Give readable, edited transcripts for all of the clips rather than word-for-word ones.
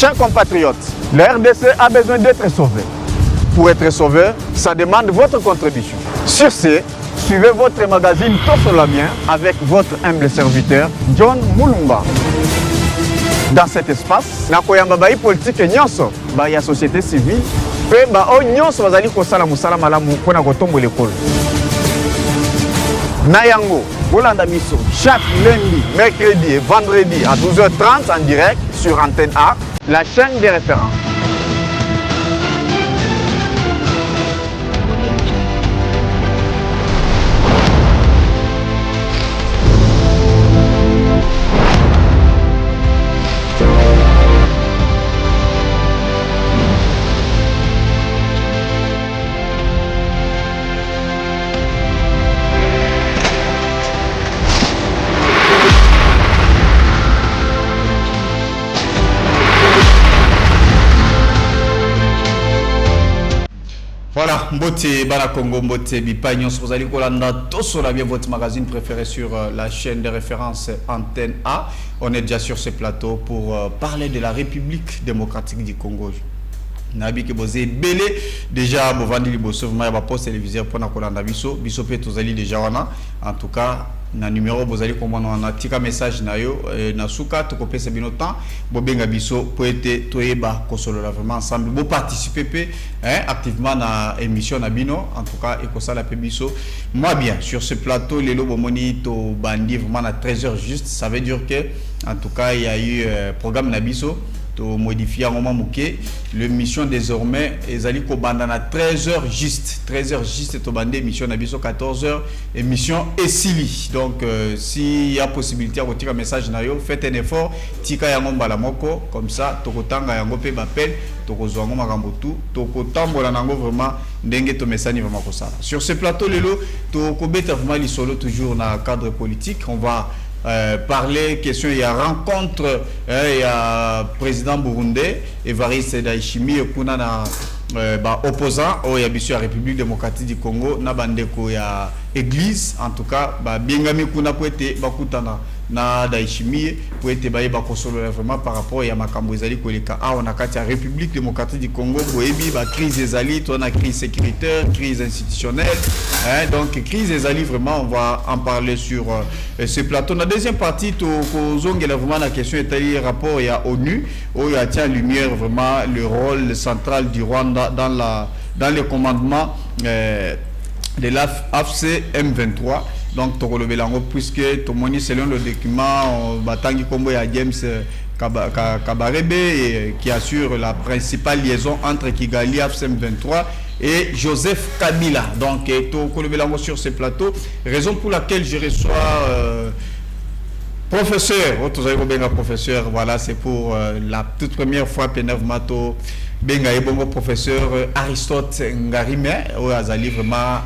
Chers compatriotes, la RDC a besoin d'être sauvée. Pour être sauvé, ça demande votre contribution. Sur ce, suivez votre magazine Tosso la Bien avec votre humble serviteur John Mulumba. Dans cet espace, nakoyamba bai politique nyonso, ba ya société civile, pe ba o nyonso bazali kosala musala malamu pona kotombo l'école. Nayango, Bolanda Biso, chaque lundi, mercredi et vendredi à 12h30 en direct sur Antenne A, la chaîne des références. Voilà, Mbote Bala Congo, Mbote Bipagnon, vous allez Tosso la Bien, votre magazine préféré sur la chaîne de référence Antenne A. On est déjà sur ce plateau pour parler de la République démocratique du Congo. Nabi ke boze belé déjà bovandi liboso vraiment ba poste téléviseur pour na kolanda biso biso pe tozali déjà wana en tout cas na numéro bozali komona na tika message na yo na suka to kopesa bino temps bobenga biso po ete toyeba kosolola vraiment ensemble bo participer activement na émission na bino en tout cas et kosala pe biso moi bien sur ce plateau lelo bomoni to bandi vraiment à 13h juste ça veut dire que en tout cas il y a eu programme na biso modifier un moment mouké l'émission désormais ezali ko banda na 13h juste to bandé émission na biso 14h émission esili donc si y a possibilité à retirer un message na yo faites un effort tika yango mbala moko comme ça tokotanga yango pe bapel tokozwa ngo makambo tout tokotambola nango vraiment ndenge to message vraiment ko sala sur ce plateau lelo to kobeta vraiment lisolo toujours na cadre politique on va parler question il y a rencontre il y a président burundais Evariste Ndayishimiye kuna na opposant au ya biso ya République démocratique du Congo na bandeko ya église en tout cas ba bengami kuna poete bakutana na Ndayishimiye poete ba yeba kosolo vraiment par rapport ya makambo ezali koleka a on a kati ya République démocratique du Congo boyebi ba crise ezali to na crise sécuritaire crise institutionnelle donc crise ezali vraiment on va en parler sur ce plateau. La deuxième partie to kozongela vraiment la question est rapport ya ONU où il y a tient lumière vraiment le rôle central du Rwanda dans le commandement de l'AFC M23 donc Tokolobelango puisque Tomoni selon le document Batangi Kombo ya James Kabarebe qui assure la principale liaison entre Kigali AFC M23 et Joseph Kabila donc Tokolobelango sur ce plateau raison pour laquelle je reçois professeur, voilà, c'est pour la toute première fois Pénève Mato Benga Ebongo professeur Aristote Ngarime au Azali vraiment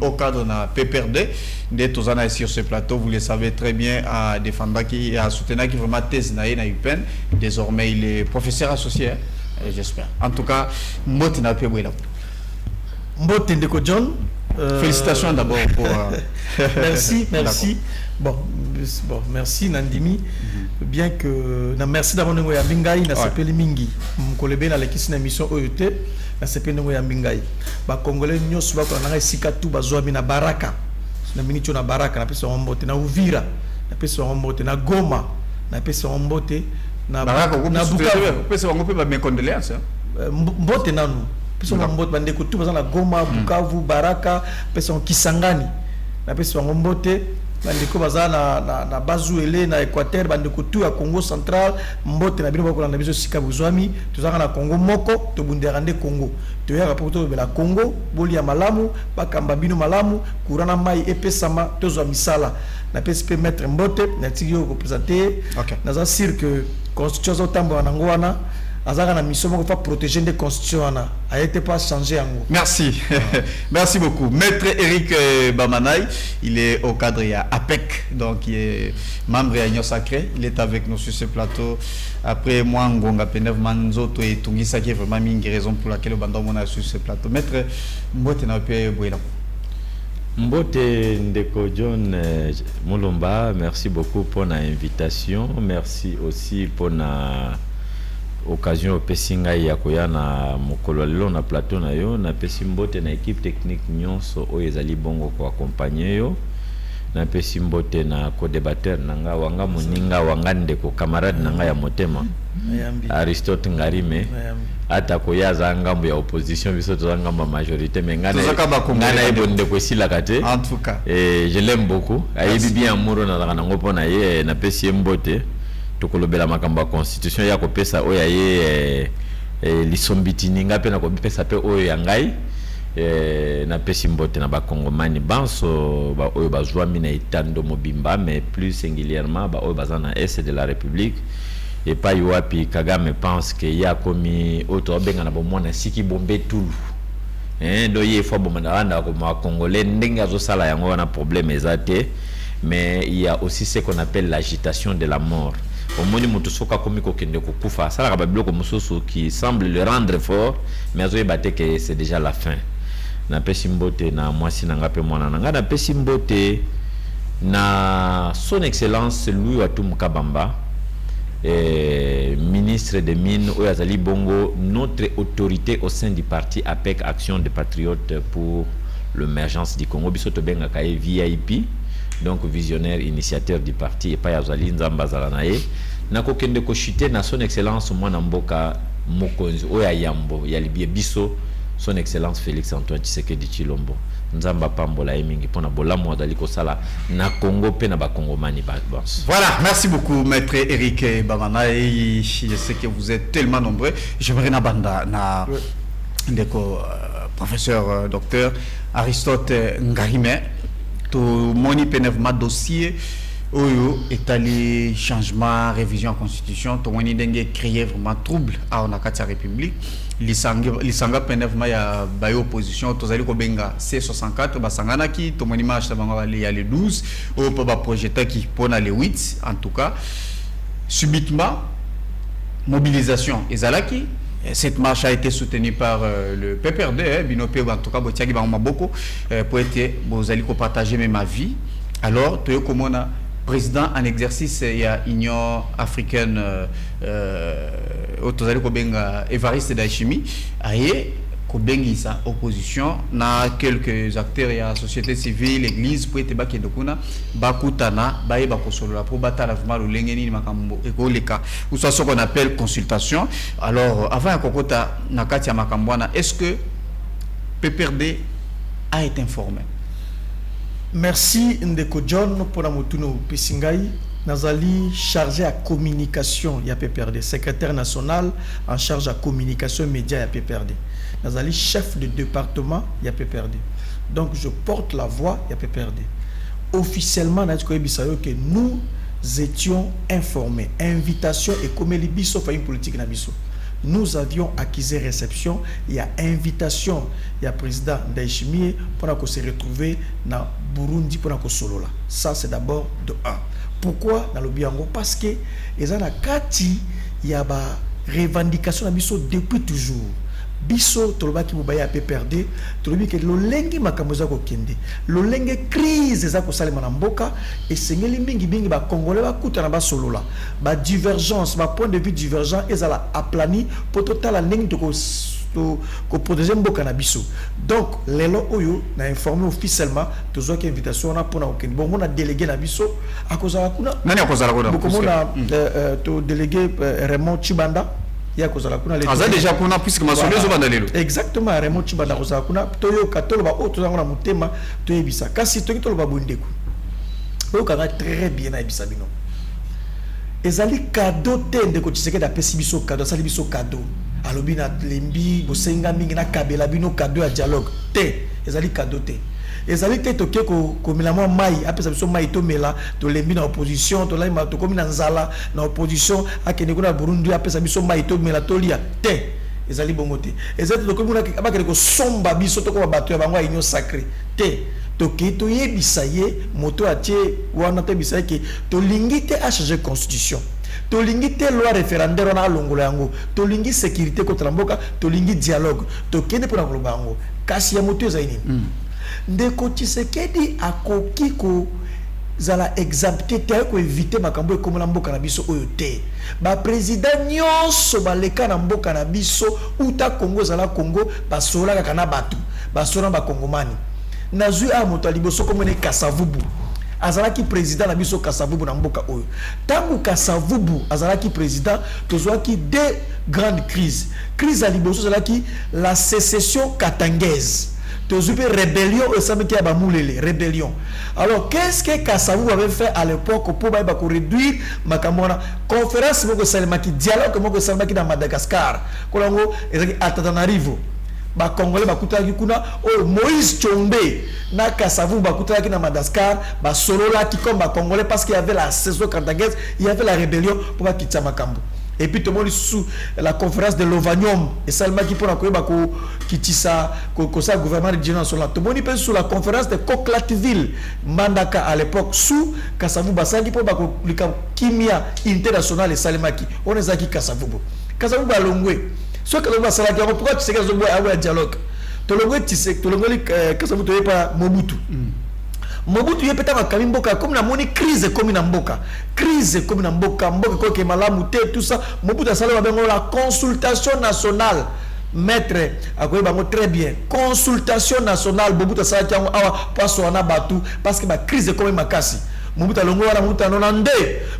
au cadre na PPRD d'être sur ce plateau, vous le savez très bien, à défendre qui à soutenir qui vraiment thèse na UPEN, désormais il est professeur associé, j'espère. En tout cas, Mbote na pe bwela. Mbote ndeko John. Félicitations d'abord pour merci. Bon, merci Nandimi. Bien que merci d'abord nous ya Bingai na sepeli mingi. Mkolebe na lekisi na émission OET na sepeli nous ya Bingai. Ba congolais nyos ba ko na sikatu bazwa bina baraka. Na minicho na baraka na pesa Mbote na Uvira, na pesa Mbote na Goma, na pesa Mbote na baraka na Bukavu. Pesa Mbote ba mes condoléances. Mbote nanu. Pesa Mbote bande ko tout bazana Goma, Bukavu, Baraka, pesa Kisangani. Na pesa Mbote bandeko bazana na Bazuele na Équateur bandeko tout ya Congo central Mbote na bino bakola na biso sika buzwami tozanga na Congo moko to bunderande Congo to ya rapport to bela Congo boli ya malamu bakamba bino malamu kurana mai epesama tozwa misala na PSP maître Mbote na tigio ko présenter na za sûr que constitution zo tambo na ngwana azaka na mission pour protéger des constitutions a été pas changé en gros. Merci. Merci beaucoup. Maître Eric Bamanay, il est au cadre à APEC, donc il est membre de l'Union Sacrée, il est avec nous sur ce plateau. Après moi Ngonga Penev Manzoto et Tungisa qui est vraiment une raison pour laquelle on a sur ce plateau. Maître Mbote na pe bwela. Mbote Ndeko John Mulumba, merci beaucoup pour l'invitation, merci aussi pour au occasion opesi ngai ya koya na mokolo lelo na plateau na yo na pesi mbote na équipe technique nyonso oyo ezali bongo ko accompagner yo na pesi mbote na co-débatteur nanga wanga moninga wanga ndeko camarade nanga ya motema Aristote Ngarime ata koya za ngambo ya opposition biso to ngambo majorité mais ngana ebonde ko sila kate en tout cas je l'aime beaucoup ayebi bien muro na nango pona ye na pesi mbote tokolobela makamba constitution ya kopesa oya ye lisombitini ngape na kopesa pe oyo ya ngai na pesi mbote na bakongomani banso ba oyo bazwa mina itando mobimba mais plus singulièrement ba oyo bazana est de la République et pas yoapi Kagame pense que ya komi auto benga na bomona siki bombe tulu do ye fo bomanda ko ma congolais ndenga zo sala yango wana problème ezate mais il y a aussi ce qu'on appelle l'agitation de la mort. Au moins mutu soka komi ko kende ko kufa sala ka babiloko mususu qui semble le rendre fort mais azo yebate que c'est déjà la fin. Na pesi mbote na mwasi na ngape mwana na ngana pesi mbote na son excellence Louis Watum Kabamba ministre des Mines Oyazali Bongo, notre autorité au sein du parti APEC Action des Patriotes pour l'émergence du Congo biso to benga kaye VIP, donc visionnaire initiateur du parti et pas Yazali Nzamba Zalanaye nako kende ko chité na son excellence mwana mboka mokonzi oya yambo ya libye biso son excellence Félix Antoine Tshisekedi Tshilombo nzamba pambola emingi pona bolamu adali ko sala na Congo pe na ba Congomani ba. Voilà, merci beaucoup maître Eric Bamana et je sais que vous êtes tellement nombreux. J'aimerais na banda na ndeko professeur docteur Aristote Ngarime to moni penevma dossier oyo étalé changement révision constitution to moni dengue créer vraiment trouble à on a la République lisanga penevma ya bayo opposition to zali ko benga C64 basangana ki to moni marche bango ali ya le 12 au ba projet qui pona le 8 en tout cas subitement mobilisation ezalaki. Cette marche a été soutenue par le PPRD, Binopé, en tout cas, Botiagi Bamaboko, pour être, vous allez partager même ma vie. Alors, tu es comme on a président en exercice, il y a Union africaine, Évariste Ndayishimiye, aïe, Kobengi sa opposition, na quelques acteurs, il y a la société civile, l'église, pour être baké de kuna, bakutana, baye bakosolo la pour battre vraiment le lengeni makambo ekoleka, ou soit ce qu'on appelle consultation. Alors, avant un kokota nakatia makambwana, est-ce que PPRD a été informé? Merci Ndeko John pour la motuno Pesingai. Nazali chargé à communication, il y a PPRD, secrétaire national en charge à communication média, il y a PPRD. Nazali chef de département, il y a PPRD. Donc je porte la voix, il y a PPRD. Officiellement, que nous étions informés. Invitation et comme les biso fait une politique na biso. Nous avions acquis réception, il y a invitation, il y a président Ndayishimiye pour se retrouver dans Burundi pour solo là. Ça c'est d'abord de 1. Pourquoi dans le Biango? Parce que il y a des revendications depuis toujours. Biso toloba ki mobaya PPRD tolobi ke lolengi makamoza ko kende lolengi crise za ko salema na mboka et sengeli mingi bingi ba congolais ba kutana ba solola ba divergence ba point de vue divergent ezala aplani pour total ndenge ko protéger mboka na biso. Donc lelo oyo na informé officiellement tozo ki invitation na pona okende bon on a délégué na biso akozala kuna nani akozala kuna beaucoup na to délégué Raymond Chibanda. Il y a déjà qu'on a puisque ma soleil bandalelo. Exactement, Raymond Chibanda ko kuna toyo katolo ba oto ngona mutema to yebisa kasi to kitolo ba bondeko. Oyo kanga très bien na yebisa bino. Ezali cadeau tende ko tseke da pesi biso cadeau sali biso cadeau. Alobi na lembi bosenga mingi na kabela bino cadeau ya dialogue. Te, ezali cadeau te. Ezali te to ke ko milamo mai apesa biso mai to mela to lembi na opposition to laima to komi na nzala na opposition akene ko na Burundi apesa biso mai to mela to lia te ezali bongo te ezali to komi na abakere ko somba biso to ko bato ya bango ya union sacrée te to ke to yebisa ye moto atie wana te bisa ke to lingi te a changer constitution to lingi te loi référendaire na longola yango to lingi sécurité contre mboka to lingi dialogue to kende pour na bango kasi ya moto ezali nini Ndeko Tshisekedi akoki ko zala exempté te ko éviter makambo comme la mboka na biso oyo te ba président nyonso baleka na mboka na biso uta Congo zala Congo basola kaka na batu basola ba kongomani nazui a moto liboso comme ne Kasavubu azalaki président na biso Kasavubu na mboka oyo tangu Kasavubu azalaki président tozwaki deux grandes crises crise à liboso azalaki la sécession katangaise tozwaki rébellion au samedi ya bamoulele rébellion. Alors qu'est-ce que Kasavubu avait fait à l'époque pour réduire makamona conférence moko salemaki dialogue moko salemaki dans Madagascar kolongo ezaki Antananarivo ba Congolais bakutaki kuna o Moïse Tshombe na Kasavubu bakutaki na Madagascar ba solola ki comme ba Congolais parce qu'il y avait la saison kantangaise, il y avait la rébellion pour ba kitsa makambo. Et puis tout le monde sous la conférence de l'Ovanium et Salma qui pour la ko kitisa ko ça gouvernement régional sur la tout le monde peut sous la conférence de Koklatville Mandaka à l'époque sous Kasavubu basangi pour ba ko kimia international et Salemaki on est zaki Kasavubu balongwe so Kasavubu basalaki pourquoi tu sais que zo boya dialogue to longwe tu sais to longwe Kasavubu to pas Mobutu Mobutu ye peta makami mboka comme na moni crise comme na mboka mboka ko ke malamu te tout ça Mobutu asala ba la consultation nationale maître akoye bango très bien consultation nationale Mobutu asala ki awa paso na batu parce que ba crise comme makasi Mobutu alongo wana Mobutu anonande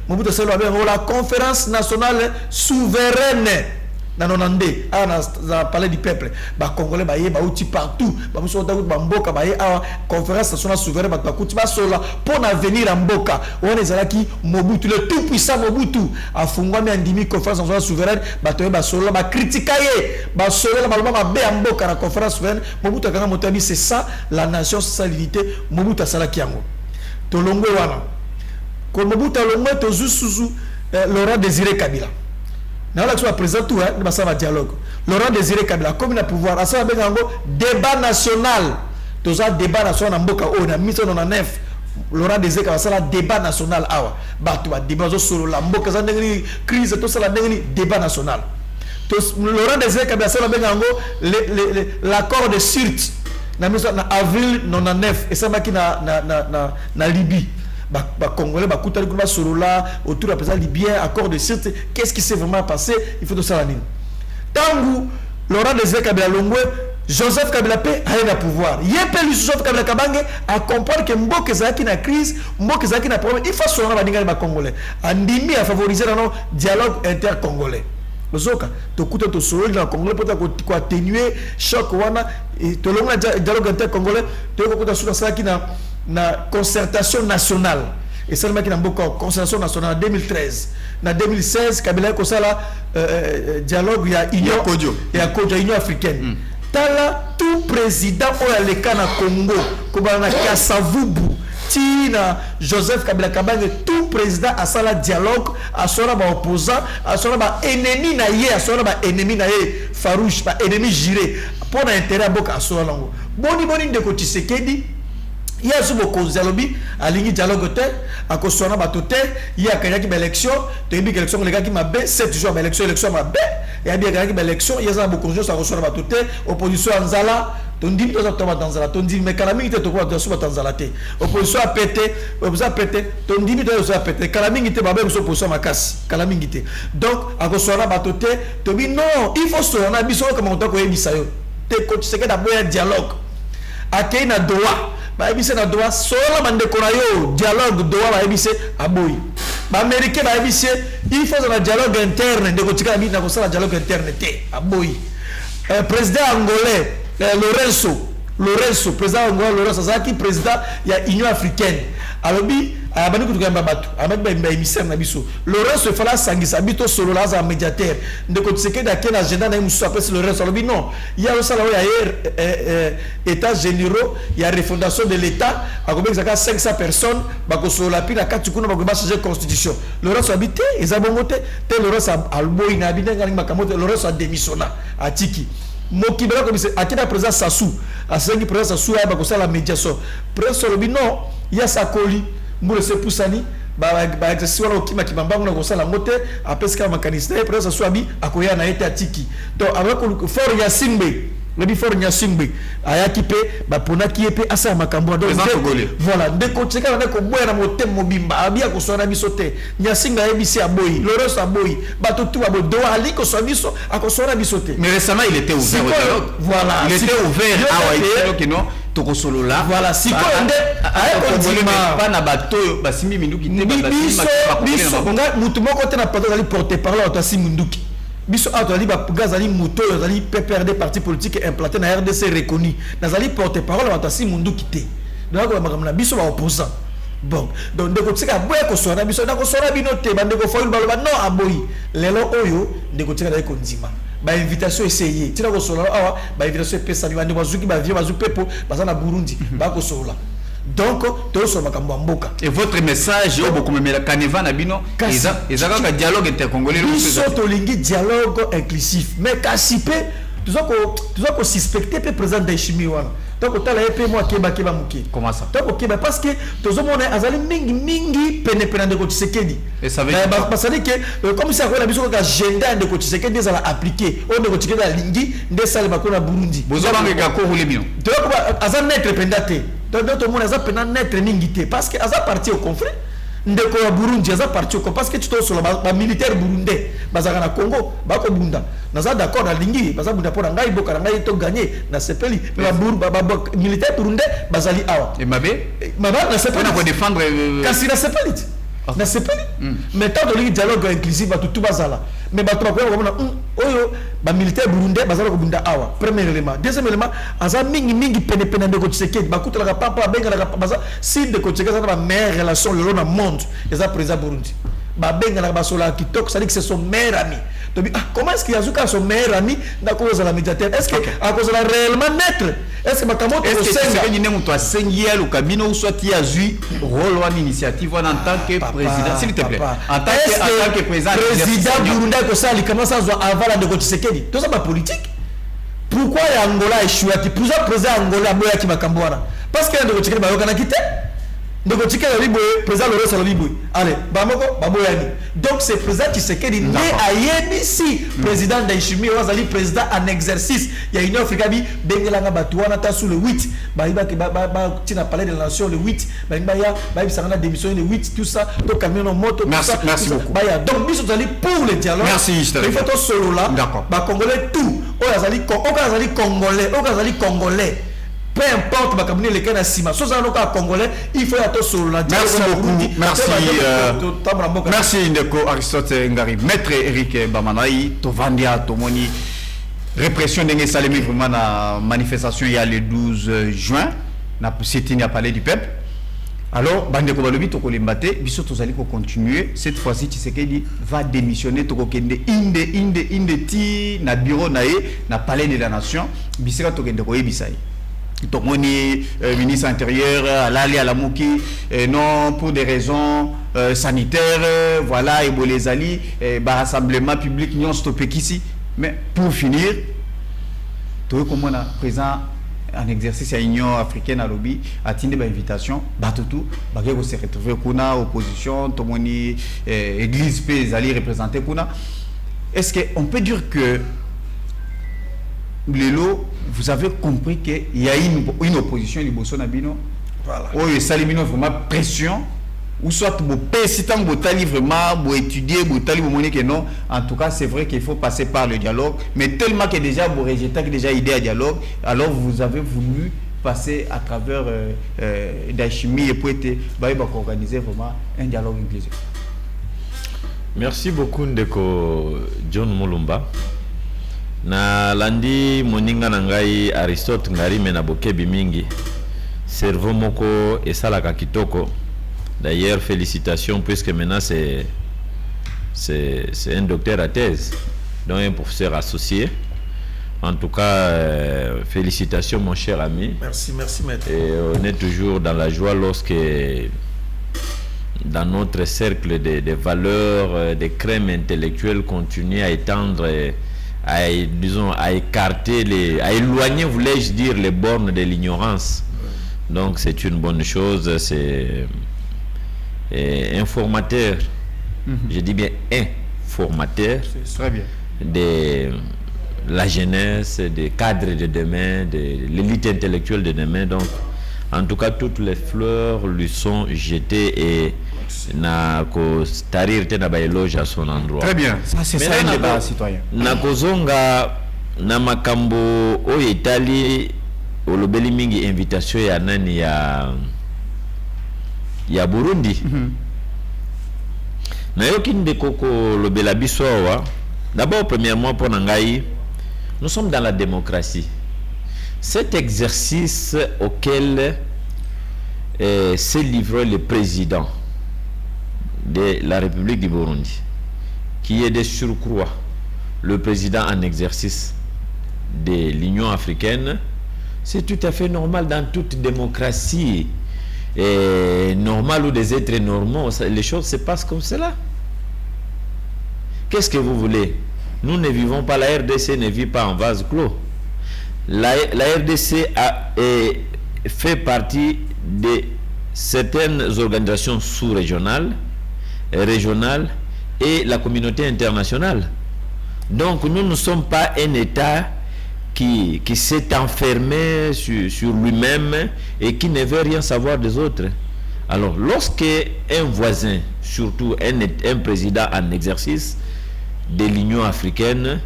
Mobutu asala ba la conférence nationale souveraine na nonande na palais du peuple ba congolais ba yeba uti partout ba muso ta ba mboka ba ye a conférence nationale souveraine ba kuti ba sola pour l'avenir en mboka on ezalaki Mobutu le tout puissant Mobutu afungwa mi andimi conférence nationale souveraine ba to ba sola ba critiquer ba sola ba ba be en mboka na conférence souveraine Mobutu akanga motabi c'est ça la nation c'est ça l'unité Mobutu asalaki yango to longwe wana ko Mobutu longwe to zusuzu Laurent Désiré Kabila na la soit présent tout hein ça va dialogue Laurent Désiré Kabila comme il a pouvoir à ça bengango débat national tout ça débat national na mboka o na 1999 Laurent Désiré Kabila ça débat national awa batu ba débat zo solo la mboka za ndengini crise tout ça la ndengini débat national to Laurent Désiré Kabila ça bengango l'accord de Sirte na avril 99 et ça maki na Libye ba Congolais ba kutali kuna solo là autour de président libyen accord de Sirte qu'est-ce qui s'est vraiment passé il faut tout ça la ligne tangu Laurent Désiré Kabila longwe Joseph Kabila pe a pouvoir yepe Joseph Kabila kabange a comprendre que mboka zaki na crise mboka zaki na problème il faut solo ba dinga ba Congolais andimi a favoriser non dialogue intercongolais Zoka to kuta to solo na Congolais pour ko atténuer choc wana to longa dialogue intercongolais to ko kuta solo saki na concertation nationale et seulement qui n'a beaucoup concertation nationale en 2013 en 2016 Kabila ko sala dialogue ya union et à Kodjo union africaine tala tout président au leka na Congo ko bana Kasavubu tina Joseph Kabila Kabange tout président a sala dialogue a sora ba opposant a sora ba ennemi na ye a sora ba ennemi na ye farouche ba ennemi juré pour intérêt boka sora lango boni de ko Tshisekedi il y a ce beaucoup dialogue à ligne dialogue te à cosona batote il y a quelqu'un qui élection tu dis élection les gars qui m'a bé 7 jours élection m'a bé il y a bien quelqu'un qui élection il y a beaucoup de choses à cosona batote opposition anzala ton dit toi tu vas dans la ton dit mais kalami te quoi tu vas dans la te opposition a pété ton dit toi tu vas péter kalami te ba be opposition makasi kalami te donc à cosona batote tu dis non il faut sona biso comme on t'a ko yebisa yo te coach c'est que d'abord un dialogue akei na doa ba ebise na doa sola bande korayo dialogue doa ba ebise aboyi ba américain ba ebise il faut un dialogue interne de kotika bi na ko sala dialogue interne te aboyi président angolais Lorenzo président angolais Lorenzo Zaki président ya Union africaine alobi abani kutukamba batu amaki ba émissaire na biso Lorenzo fala sangisa bito solo la za médiateur ndeko tseke da ken agenda na musu après Lorenzo alobi non il y a aussi la état généraux il y a refondation de l'état akobe zaka 500 personnes bako solo la pina katukuna bako ba changer constitution Lorenzo habité ezabongote te Lorenzo alboyi na bidanga ngakamote Lorenzo a démissionné a tiki Mokibela comme c'est akina président Sassou a sengi président Sassou a bako la médiation président alobi non il y a Sakoli mbule se pusani ba exercice wana okima kibambango na kosala mote apeska makaniste président Sassou abi akoya na été atiki donc avec fort ya Simbe le bifort Nyasingbe ayaki pe ba ponaki pe asa makambo donc voilà ndeko tseka na ko boya na motem mobimba abia ko sona bisote Nyasinga ebisi aboyi Lorenzo aboyi bato tout abo do ali ko so biso akosona bisote mais récemment il était ouvert au dialogue voilà il était ouvert à Waïtelo non tokosolo là voilà si ko nde pas na bato basimi minduki te biso nga mutu moko te na pato ali porter parler auto simunduki biso atali ba gazali moto azali PPRD parti politique implanté na RDC reconnu nazali porte-parole auto simunduki te donc ba biso ba opposant bon donc ndeko tsika boya ko sona biso na ko sona bino te ba ndeko foyul baloba non aboyi lelo oyo ndeko tsika dai ko ndima ba invitation essayé tina ko sona awa ba invitation pesa ni ba ndeko zuki ba vie ba zu pepo ba na Burundi ba ko sola donc tout sur makambo mboka et votre message au beaucoup mais la Caneva na bino ezaka dialogue intercongolais biso tolingi dialogue inclusif mais kasipe tuzako suspecter pe président d'Eshimi wana donc tala epé moi keba muki comment ça donc keba parce que tozomona azali mingi pene de Tshisekedi et ça veut dire parce que comme ça la biso ka agenda de Tshisekedi ezala appliquer on de Tshisekedi la lingi nde sale bakona Burundi bozaba ngeka ko hule bino donc azali netre pendate donc tout le monde a pena netre ningité parce que aza parti au conflit ndeko ya Burundi aza parti au parce que tu to sur la militaire burundais bazaka na Congo bako bunda naza d'accord na lingi baza bunda pona ngai boka ngai to gagner na sepeli mais ba militaire burundais bazali awa et mabe na sepeli on a défendre kasi na sepeli na sepeli mais tant de dialogue inclusif ba tout bazala mais ba trop ko oyo ba militaire burundais bazala ko bunda awa premier élément deuxième élément aza mingi pene ndeko Tshisekedi ba kutala ka papa benga la baza si de ko Tshisekedi na meilleure relation le long monde eza président Burundi ba benga la basola kitoko ça dit que c'est son meilleur ami donc comment est-ce qu'il azuka son meilleur ami na ko za la médiateur est-ce que a cause la réellement naître est-ce que makamoto est-ce que c'est que nous toi sengiel ou cabino ou soit il a eu rôle ou initiative en tant que président s'il te plaît en tant que président Burundi ko ça il commence à avant la de Tshisekedi tout ça ma politique pourquoi Angola échoué qui plusieurs présidents Angola boya ki makambwana parce que de Tshisekedi ba yokana kité ndeko Tshisekedi libo président Lorenzo libo allez bamoko baboyani donc c'est président Tshisekedi né à yebisi président d'Eshimi wazali président en exercice il y a une Afrique bi bengelanga batuana ta sous le 8 ba tina palais de la nation le 8 ba bisanga démission le 8 tout ça donc camion moto merci beaucoup ba ya donc biso zali pour le dialogue merci il faut to solo là ba congolais tout okazali congolais peu importe bakabuni les cas na sima so za loka congolais il faut être solo la merci beaucoup merci ndeko Aristote Ngari maître Eric Bamanai to vandia to moni répression ndenge salemi vraiment na manifestation il y a le 12 juin na sitting à palais du peuple alors bande ko balobi to kolimbate biso tozali ko continuer cette fois-ci Tshisekedi va démissionner to kokende inde ti na bureau na na palais de la nation bisika to kende ko yebisai Tomoni ministre intérieur alali à la Mouki non pour des raisons sanitaires voilà et les ali rassemblement public non stoppé ici mais pour finir tout comme on a présent en exercice à l'Union africaine à lobby a tenu une invitation batutu bagé se retrouver kuna opposition tomoni église pays ali représenter kuna est-ce que on peut dire que Lelo, vous avez compris qu'il y a une opposition liboso na bino. Voilà. Oh, ça limite vraiment pression. Ou soit vous payez tant vous tali vraiment, vous étudiez, vous tali vous monnaie que non. En tout cas, c'est vrai qu'il faut passer par le dialogue. Mais tellement que déjà vous rejetez déjà idée à dialogue, alors vous avez voulu passer à travers d'Achimi et pour organiser vraiment un dialogue inclusif. Merci beaucoup Ndeko John Mulumba. Na landi moninga nangai Aristote Ngari mena bokebi mingi cerveau moko esalaka kitoko. D'ailleurs félicitations puisque maintenant c'est un docteur à thèse donc un professeur associé. En tout cas félicitations mon cher ami. Merci maître. Et on est toujours dans la joie lorsque dans notre cercle de valeurs, de crèmes intellectuelles continue à étendre à écarter à éloigner, voulais-je dire, les bornes de l'ignorance. Donc c'est une bonne chose, c'est informateur, je dis bien informateur, très bien, la jeunesse, des cadres de demain, de l'élite intellectuelle de demain. Donc, en tout cas, toutes les fleurs lui sont jetées et na ko tarir tena ba éloge à son endroit. Très bien, ça c'est ça un débat citoyen. Na kozonga na makambo o etali olobeli mingi invitation ya nani ya Burundi. Na yoki ndeko ko lobela biso wa. D'abord premièrement pour nangai, nous sommes dans la démocratie. Cet exercice auquel s'est livré le président de la République du Burundi, qui est de surcroît le président en exercice de l'Union africaine, c'est tout à fait normal dans toute démocratie normale ou des êtres normaux. Les choses se passent comme cela. Qu'est-ce que vous voulez? Nous ne vivons pas, la RDC ne vit pas en vase clos. La RDC fait partie de certaines organisations sous-régionales, régionales et la communauté internationale. Donc nous ne sommes pas un État qui s'est enfermé sur lui-même et qui ne veut rien savoir des autres. Alors lorsque un voisin, surtout un président en exercice de l'Union africaine,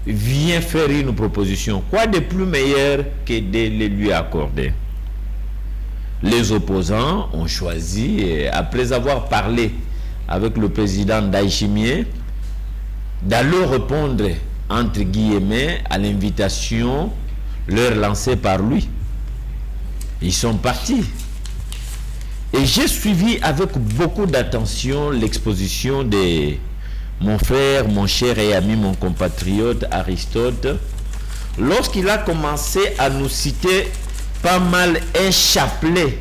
vient faire une proposition, quoi de plus meilleur que de les lui accorder? Les opposants ont choisi, après avoir parlé avec le président Ndayishimiye, d'aller répondre entre guillemets à l'invitation leur lancée par lui. Ils sont partis. Et j'ai suivi avec beaucoup d'attention l'exposition de mon frère, mon cher et ami, mon compatriote Aristote, lorsqu'il a commencé à nous citer pas mal un chapelet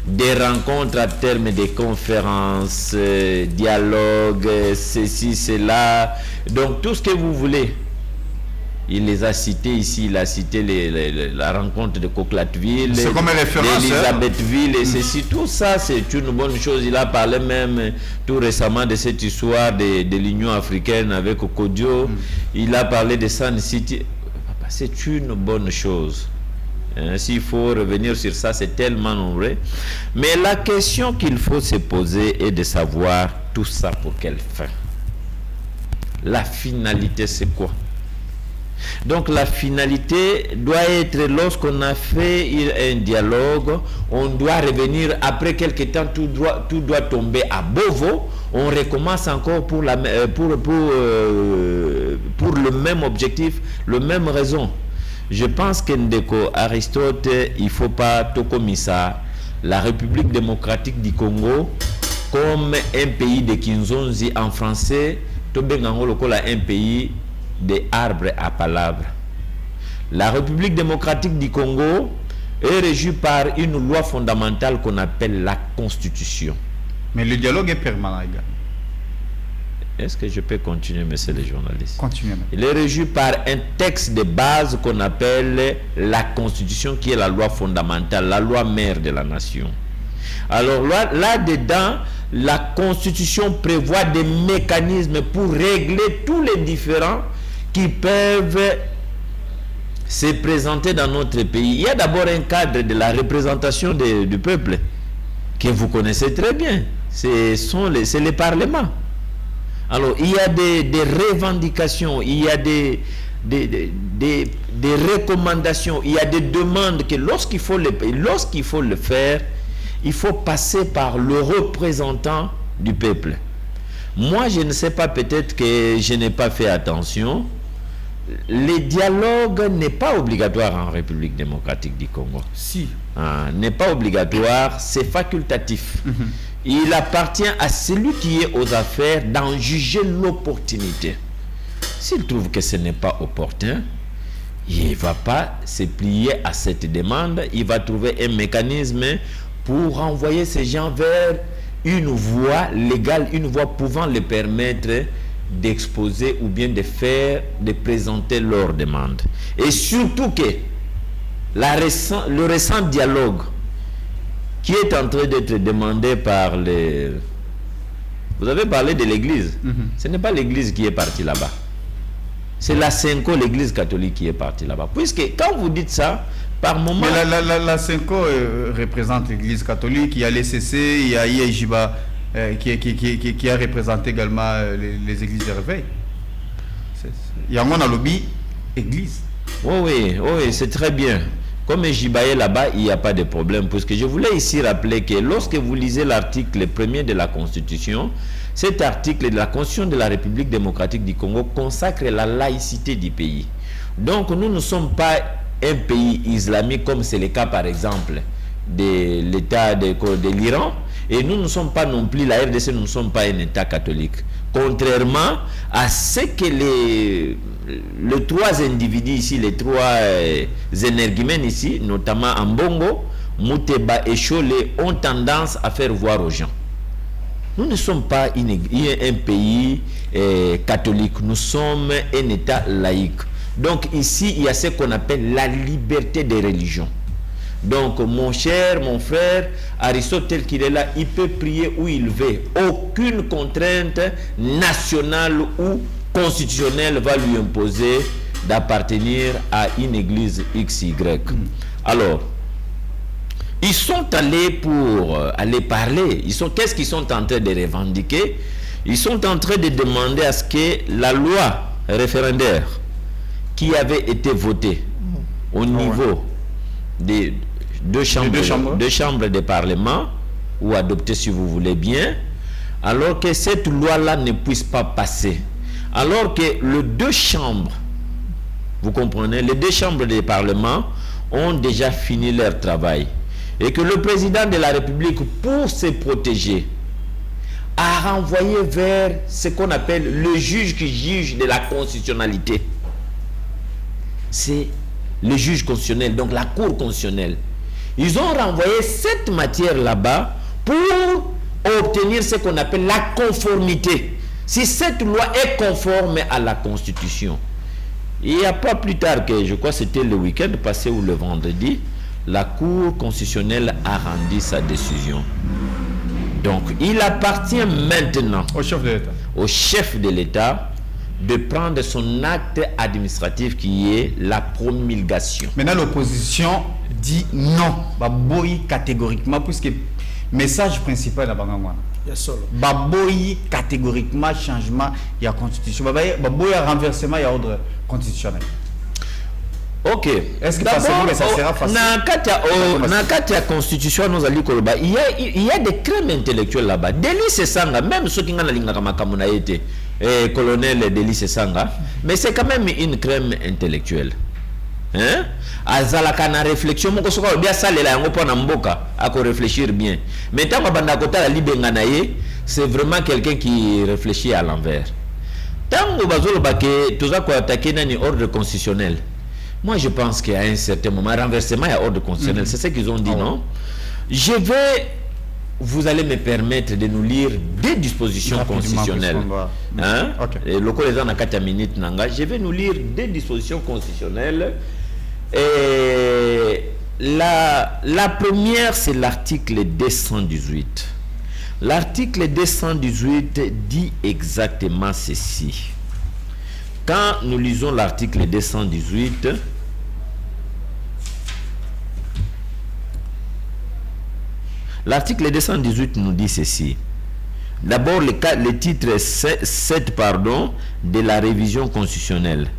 des rencontres à terme des conférences, dialogues, ceci, cela, donc tout ce que vous voulez. Il les a cités ici, il a cité la rencontre de Coquelatville, d'Elisabethville et ceci, tout ça c'est une bonne chose. Il a parlé même tout récemment de cette histoire de l'Union africaine avec Kodio, il a parlé de Sun City, c'est une bonne chose. S'il faut revenir sur ça, c'est tellement nombreux. Mais la question qu'il faut se poser est de savoir tout ça pour quelle fin. La finalité c'est quoi? Donc la finalité doit être, lorsqu'on a fait un dialogue, on doit revenir après quelque temps, tout doit tomber à Beauvau, on recommence encore pour le même objectif, la même raison. Je pense que Ndeko Aristote, il ne faut pas tout comme ça, la République démocratique du Congo, comme un pays de Kinzonzi en français, un pays des arbres à palabres. La République démocratique du Congo est régie par une loi fondamentale qu'on appelle la Constitution. Mais le dialogue est permanent, les gars. Est-ce que je peux continuer, monsieur le journaliste? Continuez. Il est régi par un texte de base qu'on appelle la Constitution, qui est la loi fondamentale, la loi mère de la nation. Alors là-dedans, la Constitution prévoit des mécanismes pour régler tous les différends qui peuvent se présenter dans notre pays. Il y a d'abord un cadre de la représentation du peuple que vous connaissez très bien. C'est le Parlement. Alors, il y a des revendications, il y a des recommandations, il y a des demandes que lorsqu'il faut le faire, il faut passer par le représentant du peuple. Moi, je ne sais pas, peut-être que je n'ai pas fait attention. Le dialogue n'est pas obligatoire en République démocratique du Congo. Si. N'est pas obligatoire, c'est facultatif. Il appartient à celui qui est aux affaires d'en juger l'opportunité. S'il trouve que ce n'est pas opportun, il ne va pas se plier à cette demande. Il va trouver un mécanisme pour renvoyer ces gens vers une voie légale, une voie pouvant les permettre d'exposer ou bien de présenter leurs demandes. Et surtout que le récent dialogue qui est en train d'être demandé par les... Vous avez parlé de l'église. Ce n'est pas l'église qui est partie là-bas. c'est la Senko, l'église catholique, qui est partie là-bas. Puisque quand vous dites ça, par moment... Mais la Senko représente l'église catholique, il y a l'ECC, il y a IEJIBA qui a représenté également les églises de réveil. Il y a un lobby église. Oui, c'est très bien. Comme Jiba est là-bas, il n'y a pas de problème. Puisque je voulais ici rappeler que lorsque vous lisez l'article 1er de la Constitution, cet article de la Constitution de la République démocratique du Congo consacre la laïcité du pays. Donc nous ne sommes pas un pays islamique comme c'est le cas par exemple de l'État de l'Iran. Et nous ne sommes pas non plus, la RDC, nous ne sommes pas un État catholique. Contrairement à ce que les trois individus ici, les trois énergumènes ici, notamment Ambongo, Mouteba et Cholet, ont tendance à faire voir aux gens. Nous ne sommes pas un pays catholique, nous sommes un État laïque. Donc ici, il y a ce qu'on appelle la liberté des religions. Donc, mon frère, Aristote, tel qu'il est là, il peut prier où il veut. Aucune contrainte nationale ou constitutionnelle va lui imposer d'appartenir à une église XY. Alors, ils sont allés pour aller parler. Qu'est-ce qu'ils sont en train de revendiquer? Ils sont en train de demander à ce que la loi référendaire qui avait été votée au niveau des deux chambres de parlement, ou adoptée si vous voulez bien, alors que cette loi-là ne puisse pas passer. Alors que les deux chambres, vous comprenez, les deux chambres de parlement ont déjà fini leur travail. Et que le président de la République, pour se protéger, a renvoyé vers ce qu'on appelle le juge qui juge de la constitutionnalité. C'est le juge constitutionnel, donc la cour constitutionnelle. Ils ont renvoyé cette matière là-bas pour obtenir ce qu'on appelle la conformité. Si cette loi est conforme à la Constitution. Il n'y a pas plus tard que, je crois que c'était le week-end passé ou le vendredi, la Cour constitutionnelle a rendu sa décision. Donc, il appartient maintenant au chef de l'État de prendre son acte administratif qui est la promulgation. Maintenant, l'opposition dit non, baboyi catégoriquement, puisque le message principal est Bangangwana. Baboyi catégoriquement changement de la constitution. Baboyi renversement de l'ordre constitutionnel. Ok. Est-ce que ça sera facile? Dans la constitution, il y a des crimes intellectuels là-bas. Délice Sanga, même ceux qui ont été colonel Délice Sanga, mais c'est quand même une crime intellectuelle. Hein? Azalaka na réflexion moko soka bien salela yango pona mboka ako réfléchir bien. Mais tant banda kota la libenga na ye, c'est vraiment quelqu'un qui réfléchit à l'envers. Tant bazolo baké toza ko attaquer nani ordre constitutionnel. Moi je pense qu'à un certain moment renversement à ordre constitutionnel, c'est ce qu'ils ont dit, non? Vous allez me permettre de nous lire des dispositions constitutionnelles. Hein? Okay. Et le collègue na 4 minutes nanga, je vais nous lire des dispositions constitutionnelles. Et la première, c'est l'article 218. L'article 218 dit exactement ceci. Quand nous lisons l'article 218, l'article 218 nous dit ceci. D'abord, le titre 7 de la révision constitutionnelle.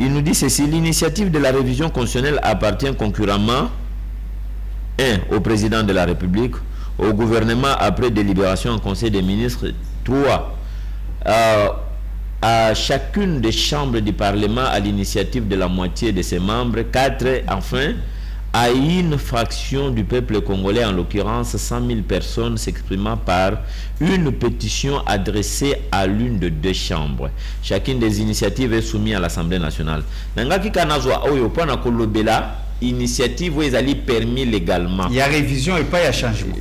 Il nous dit ceci: l'initiative de la révision constitutionnelle appartient concurremment 1. au président de la République, au gouvernement après délibération en conseil des ministres, 3. à chacune des chambres du Parlement à l'initiative de la moitié de ses membres, 4. enfin à une fraction du peuple congolais, en l'occurrence 100 000 personnes s'exprimant par une pétition adressée à l'une de 2 chambres. Chacune des initiatives est soumise à l'Assemblée nationale. Nangaki kanazwa oyo pona kolobela initiative où ils allaient permis légalement. Il y a révision et pas il y a changement.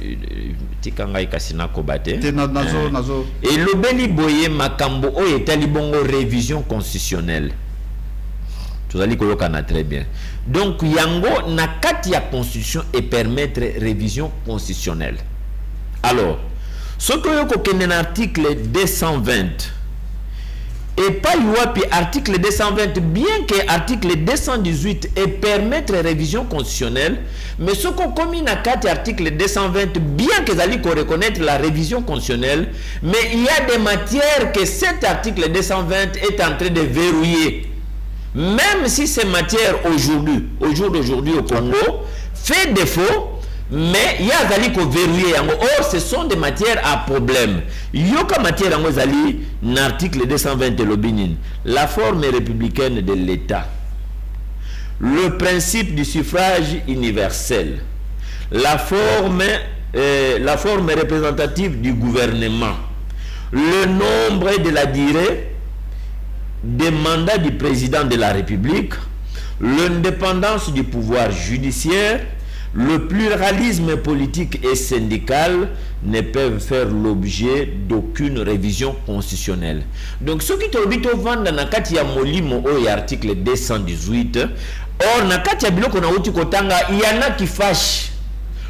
Et le beli boye makambo oyo etali bongo révision constitutionnelle. Tout allez kolokana très bien. Donc yango na kati ya constitution et permettre révision constitutionnelle. Alors, ce que vous avez un article 220, et pas yuapi article 220 bien que article 218 et permettre révision constitutionnelle mais ce qu'on commis na kati article 220 bien que zali ko reconnaître la révision constitutionnelle mais il y a des matières que cet article 220 est en train de verrouiller même si ces matières aujourd'hui au jour d'aujourd'hui au Congo fait défaut mais il y a zali ko verrouiller yango or ce sont des matières à problème yoka matière yango zali l'article 220 de l'Obinin la forme républicaine de l'État le principe du suffrage universel la forme représentative du gouvernement le nombre de la durée des mandats du président de la République l'indépendance du pouvoir judiciaire le pluralisme politique et syndical ne peuvent faire l'objet d'aucune révision constitutionnelle. Donc, ce qui est vendre dans Katia Molimo ou article 218, or, dans Katia Biloko na uti kotanga, il y en a qui fâchent.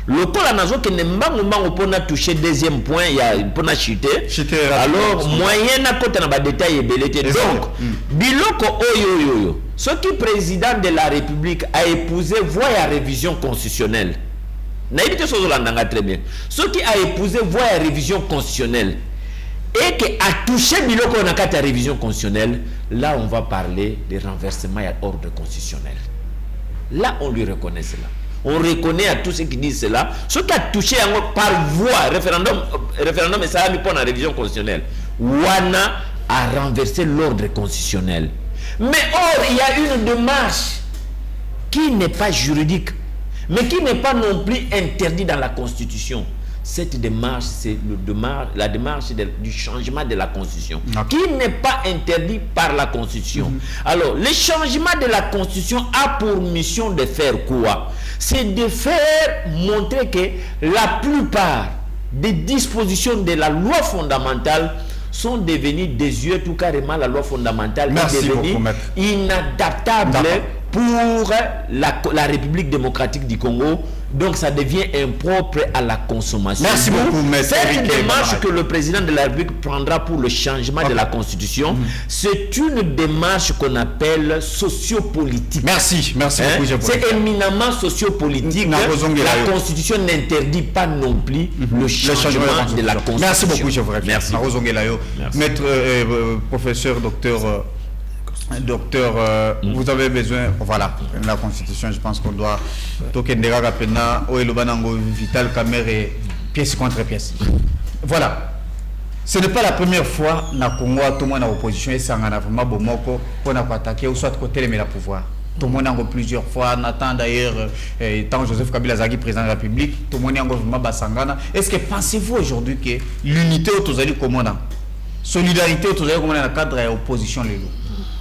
Le col nazo que ne mbango pona toucher deuxième point, il y a pona chuter. Alors, moyen na kota na ba détail et belete. Donc, Biloko oyo. Ce qui président de la République a épousé voie à révision constitutionnelle. Naïbité Sozolanda très bien. Ce qui a épousé voie à révision constitutionnelle et qui a touché Biloko na kata révision constitutionnelle, là on va parler de renversement à ordre constitutionnel. Là on lui reconnaît cela. On reconnaît à tous ceux qui disent cela. Ce qui a touché par voie, référendum et ça a mis pour la révision constitutionnelle. Wana a renversé l'ordre constitutionnel. Mais or, il y a une démarche qui n'est pas juridique, mais qui n'est pas non plus interdite dans la Constitution. Cette démarche, c'est la démarche du changement de la Constitution, qui n'est pas interdit par la Constitution. Alors, le changement de la Constitution a pour mission de faire quoi? C'est de faire montrer que la plupart des dispositions de la loi fondamentale sont devenues désuètes, tout carrément la loi fondamentale est devenue inadaptable pour la République démocratique du Congo. Donc ça devient impropre à la consommation. Merci beaucoup, cette démarche que le président de la République prendra pour le changement de la Constitution, c'est une démarche qu'on appelle sociopolitique. Merci beaucoup. C'est éminemment sociopolitique. La Constitution n'interdit pas non plus le changement de la Constitution. Merci beaucoup, Geoffrey. Merci. Maître, professeur, docteur, vous avez besoin, voilà, la Constitution, je pense qu'on doit tokendera rapidement, vital caméra pièce contre pièce. Voilà. Ce n'est pas la première fois na Congo tout le monde en opposition et ça en a vraiment bomoko pour attaquer ou soit côté le pouvoir. Tout le monde en plusieurs fois, on attend d'ailleurs tant Joseph Kabila Zaki président de la République, tout le monde en vraiment basangana. Est-ce que pensez-vous aujourd'hui que l'unité autour de commandant, solidarité autour de commandant dans le cadre de l'opposition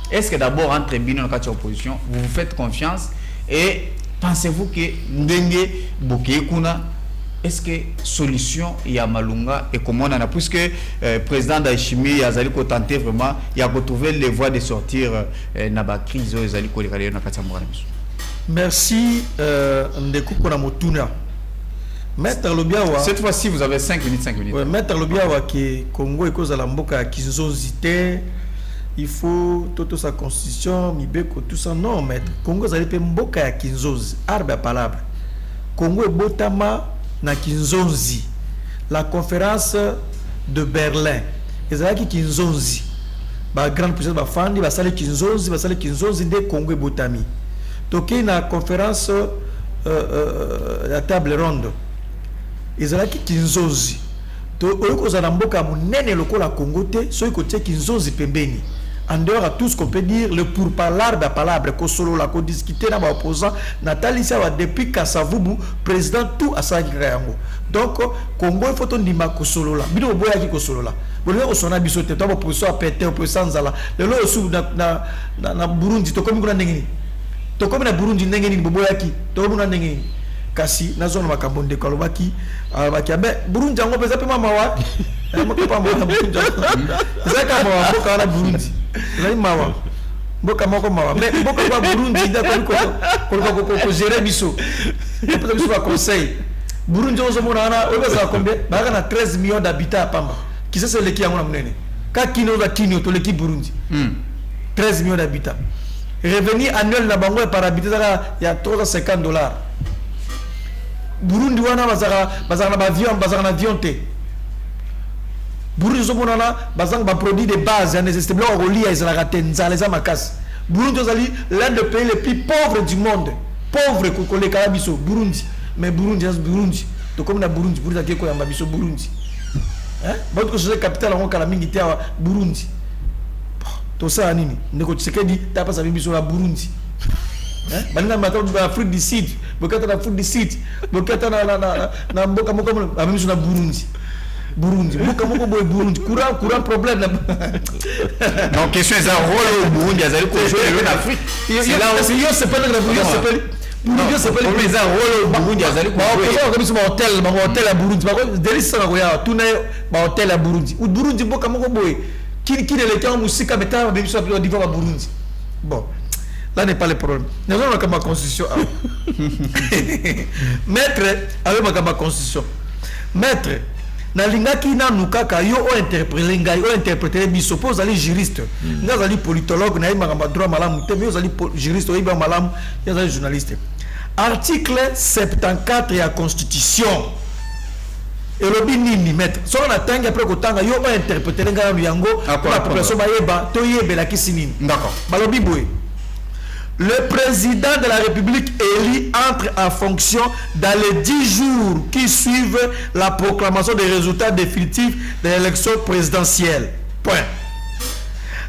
est-ce que d'abord entre Bino et l'opposition, vous vous faites confiance et pensez-vous que Ndenge Bokekuna, est-ce que solution il y a Malunga et comment on a puisque président d'Aishimi a tenté vraiment il a retrouvé les voies de sortir na crise merci Ndekou Konamotuna. Maître Lobiawa. Cette fois-ci vous avez 5 minutes. Ouais, Maître Lobiawa qui Congo et cause à la mboka Kinzozité. Il faut toute sa constitution, Mibeko, tout ça. Non, maître. Congo, ça dépend mboka ya Kinzozi. Arbe à palabre. Congo est botama na Kinzozi. La conférence de Berlin. Et ça qui Kinzozi. Ba grande puissance ba fandi, ba sale Kinzozi, de Congo est botami. Toké na conférence la table ronde. Et ça qui Kinzozi. To oyoko za mboka munene lokola Congo te, so yiko tie Kinzozi pembeni. En dehors à tout ce qu'on peut dire, le pourparlers de palabre, que solo la discuter dans opposant, Nathalie Sawa depuis Kassavubu, président tout à sa Yango. Donc, Congo, il faut qu'on dise que solo là. Bido boya qui solo là. Bon, on s'en a bisoté, toi, pour ça, péter, pour sans ala. Le lot sous na Burundi, to comme on a n'engini. To comme na Burundi n'engini, boya qui, to comme on a n'engini. Kasi, na zone makabonde kalobaki, abe Burundi yango pesa pe mama wa. Mako mawa Burundi. Zaka mawa boka na Burundi. Zali mawa. Boka mako mawa. Mais boka kwa Burundi da ko gérer biso. Peut-être biso va conseil. Burundi on se mona na oza combien? Ba na 13 millions d'habitants à Pamba. Qui c'est le qui yango na munene? Quand Kino va Kino, tout l'équipe Burundi. 13 millions d'habitants. Revenu annuel na bango par habitant, il y a $350. Burundi wana bazara na avion te. Burundi zomonana bazang ba produit de base ya nécessité blanc rolia ezala tenza les amakas. Burundi ozali l'un des pays les plus pauvres du monde. Pauvre kokole kala biso Burundi. Mais Burundi to comme na Burundi ko yamba biso Burundi. Hein? Bato ko chose capitale en kala mingi te Burundi. To ça nini ndeko Tshisekedi ta pas sabi biso la Burundi. Hein? Balina mata Afrique du Sud, bokata na Afrique du Sud, bokata na mboka moko na biso na Burundi. Moko boy Burundi courant problème donc question est un rôle au Burundi azali ko jouer en Afrique c'est là aussi yo c'est pas le Burundi c'est pas le mais un rôle au Burundi azali ko jouer hôtel à Burundi délice na ko ya tuna ba hôtel à Burundi ou Burundi mboka moko boy qui le temps musika beta ba biso au niveau à Burundi. Bon, là n'est pas le problème. Nous avons comme constitution. Maître avec ma constitution. Maître na lingaki na nukaka yo o interpréter ngai o interpréter biso pose ali juriste nga zali politologue na yima ngamba droit malamu te yo zali juriste o yiba malamu ya zali journaliste. Article 74 ya constitution et le binini maître so na tanga après kotanga yo o interpréter ngai na yango la population ba yeba to yebela kisinini. D'accord. Balobi boy. Le président de la République élu entre en fonction dans les 10 jours qui suivent la proclamation des résultats définitifs de l'élection présidentielle. Point.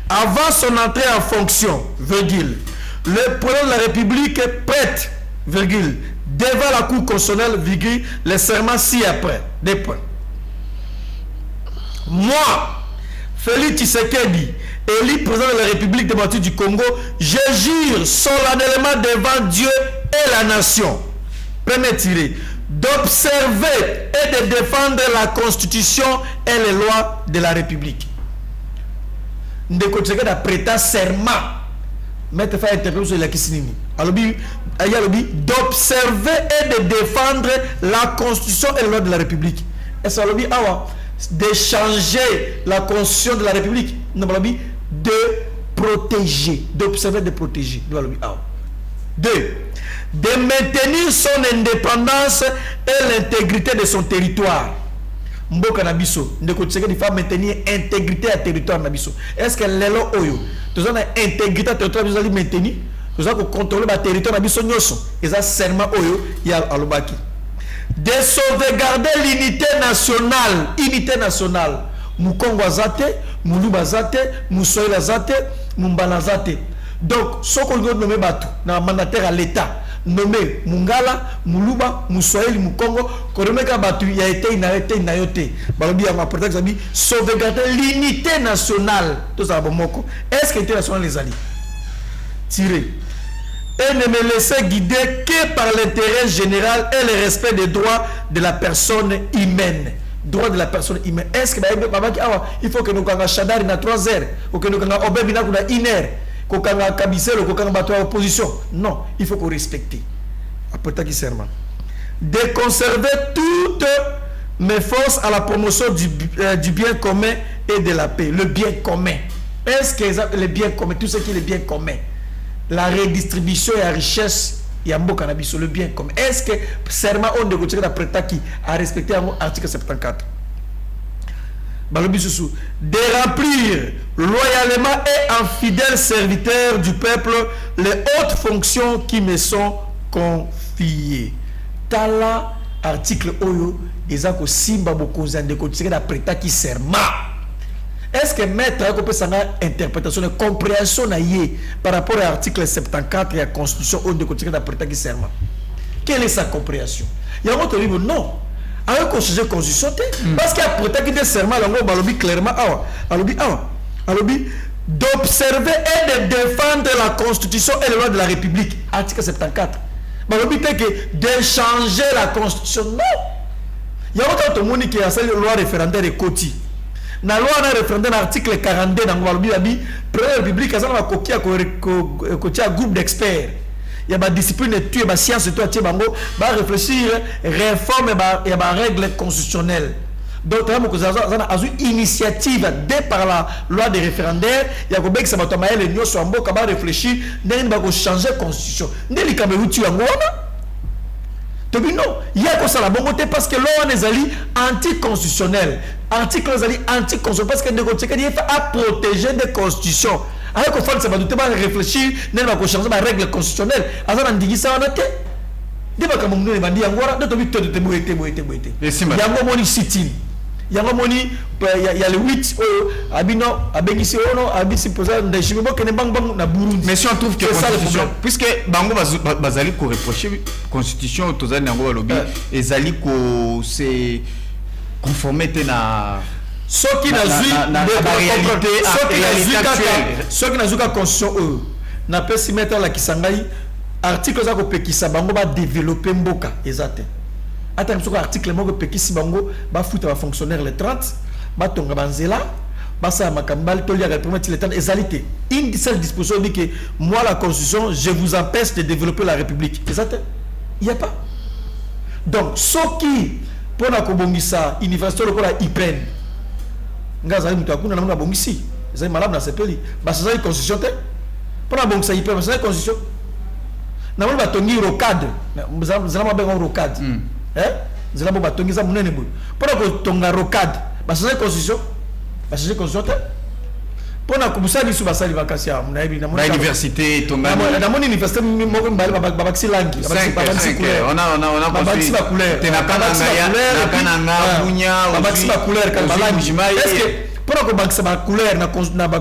Avant son entrée en fonction, virgule, le président de la République prête, virgule, devant la Cour constitutionnelle, virgule, le serment ci-après. Des points. Moi, Félix Tshisekedi, élu président de la République démocratique du Congo, je jure solennellement devant Dieu et la nation, premier tiré, d'observer et de défendre la Constitution et les lois de la République. Ndeko Tshisekedi a prêté serment. Maître Faye interpellé sur la Kissinini. D'observer et de défendre la Constitution et les lois de la République. Et ça lobby de changer la Constitution de la République. De protéger, d'observer, de protéger. 2. De maintenir son indépendance et l'intégrité de son territoire. Mboka Nabiso, de il faut maintenir l'intégrité à territoire Nabiso. Est-ce que l'élo oyo, nous avons intégrité à territoire, nous allons maintenir, nous allons contrôler le territoire Nabiso Nyoso. Et ça, serment oyo, il y a Alobaki. De sauvegarder l'unité nationale. Unité nationale. Mukongo azate, Muluba azate, Moussoïl azate, Mumbala azate. Donc, ce qu'on doit nommer Batou, dans mandataire à l'État, nommé Mungala, Muluba, Moussoïl, Mukongo, Koromeka Batou, il a été inarrêté, inayoté. Balobi a ma ça dit sauvegarder l'unité nationale. Tout ça, Bomoko. Est-ce que l'unité nationale les alliés? Tiré. Et ne me laisser guider que par l'intérêt général et le respect des droits de la personne humaine. Droit de la personne humaine. Est-ce que il faut que nous ayons Chadari na 3 heures, ou que nous ayons Obebina na 1 heure, qu'on ayons Kabissel, qu'on ayons battu à opposition? Non, il faut qu'on respecte. Après qui serment. De conserver toutes mes forces à la promotion du bien commun et de la paix. Le bien commun. Est-ce que le bien commun, tout ce qui est le bien commun, la redistribution et la richesse, il y a un cannabis sur le bien commun. Est-ce que serment on de qui a respecté l'article 74? De remplir loyalement et en fidèle serviteur du peuple les hautes fonctions qui me sont confiées. Tala article Oyo, Ezako Simba Bokonza de Kotseke d'après qui serment. Est-ce que maître a compris sa interprétation de compréhension par rapport à l'article 74 et à la Constitution de Kotseke d'après qui serment? Quelle est sa compréhension? Il y a un autre livre, non. Avec la Constitution, parce qu'il y a prêté qui serment, il clairement, d'observer et de défendre la Constitution et les lois de la République. Article 74. Il que de changer la Constitution, non. Il y a autre monde qui a celle loi référendaire de Koti. Dans la loi référendaire article 42 dans la Première République, il y a un groupe d'experts. Il y a une discipline de la science, réfléchir, réforme et règles constitutionnelles. Donc, il y a une initiative dès par la loi des référendaires. Il y a que ça va réfléchir, il va changer la constitution. Il y a que ça la bonne côté parce que l'on est anticonstitutionnel. Article anticonstitutionnel parce que il faut protéger des constitutions. Alors que ça va réfléchir, il va changer la règle constitutionnelle. Alors, on dit ça, on a été. Il y a il y a le 8 mais si on trouve que constitution puisque bango bazali ko reprocher constitution tozali nango balobi ezali ko se conformer na ce qui n'a pas constitution n'a pas si mettre la kisangai article za ko pekisa bango ba développer mboka ezate. Attends, article moko pekisi bango ba futa ba fonctionnaire les 30 ba tonga banzela ba sa makambal to lia permettre les 30 ezalité. Une seule disposition dit que moi la constitution je vous empêche de développer la république. Exact? Il y a pas. Donc ce qui pour na kobongisa université lokola IPREN ngaza mutu akuna na bongisi ezali malamu na sepeli ba sa constitution te pour na bongisa IPREN c'est la constitution na moni ba tongi rocade zala ba rocade zela bo batongi za munene boy pona ko tonga rocade basale constitution pona ko busali su basali vacances ya muna ebi na université tonga na moni université moko mbali babakisi langi babakisi couleur on a babakisi ba couleur tena kana nga bunya babakisi ba couleur kan balangi est-ce que pona ko bakisa ba couleur na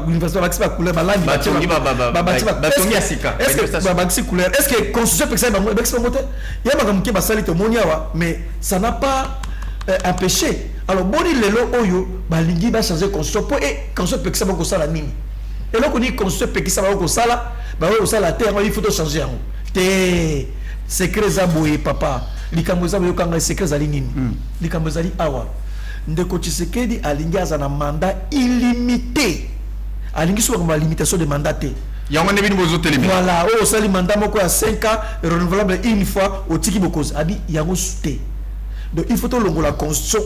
université babakisi ba couleur balangi batongi batongi asika est-ce que babakisi couleur est-ce que constitution pekisa ba babakisi mote ya makamke basali to moniawa mais ça n'a pas empêché. Alors boni lelo oyo balingi ba changer constitution pour et constitution pekisa ba ko sala nini et là qu'on dit constitution pekisa ba ko sala ba ko sala terre il faut changer en te secret za boye papa likambo za boye kanga secret za nini likambo za li awa ndeko Tshisekedi alingi aza na mandat illimité alingi so ba limitation de mandat te yango ne bini bozo télévision voilà oh sali mandat moko ya 5 ans renouvelable une fois au tiki bokoz abi yango souté. Donc il faut que la constitution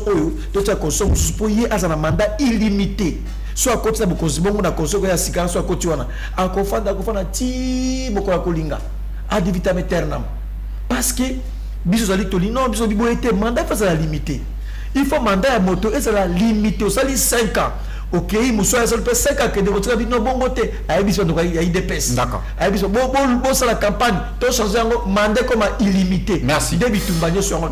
de la constitution pour y avoir un mandat illimité. Soit à côté de la constitution, la constitution soit à côté de la constitution, ti beaucoup la colinga à des vitamines ternam. Parce que biso ali toli non biso bibo été mandat face à la limité. Il faut mandat à moto et c'est la limité au sali 5 ans. OK, muso ya sali 5 ans que de votre vie non bon côté. Ay biso donc il y a des pèses. D'accord. Ay biso bon ça la campagne, to changer un mandat comme illimité. Merci. Débit tumbanyo sur un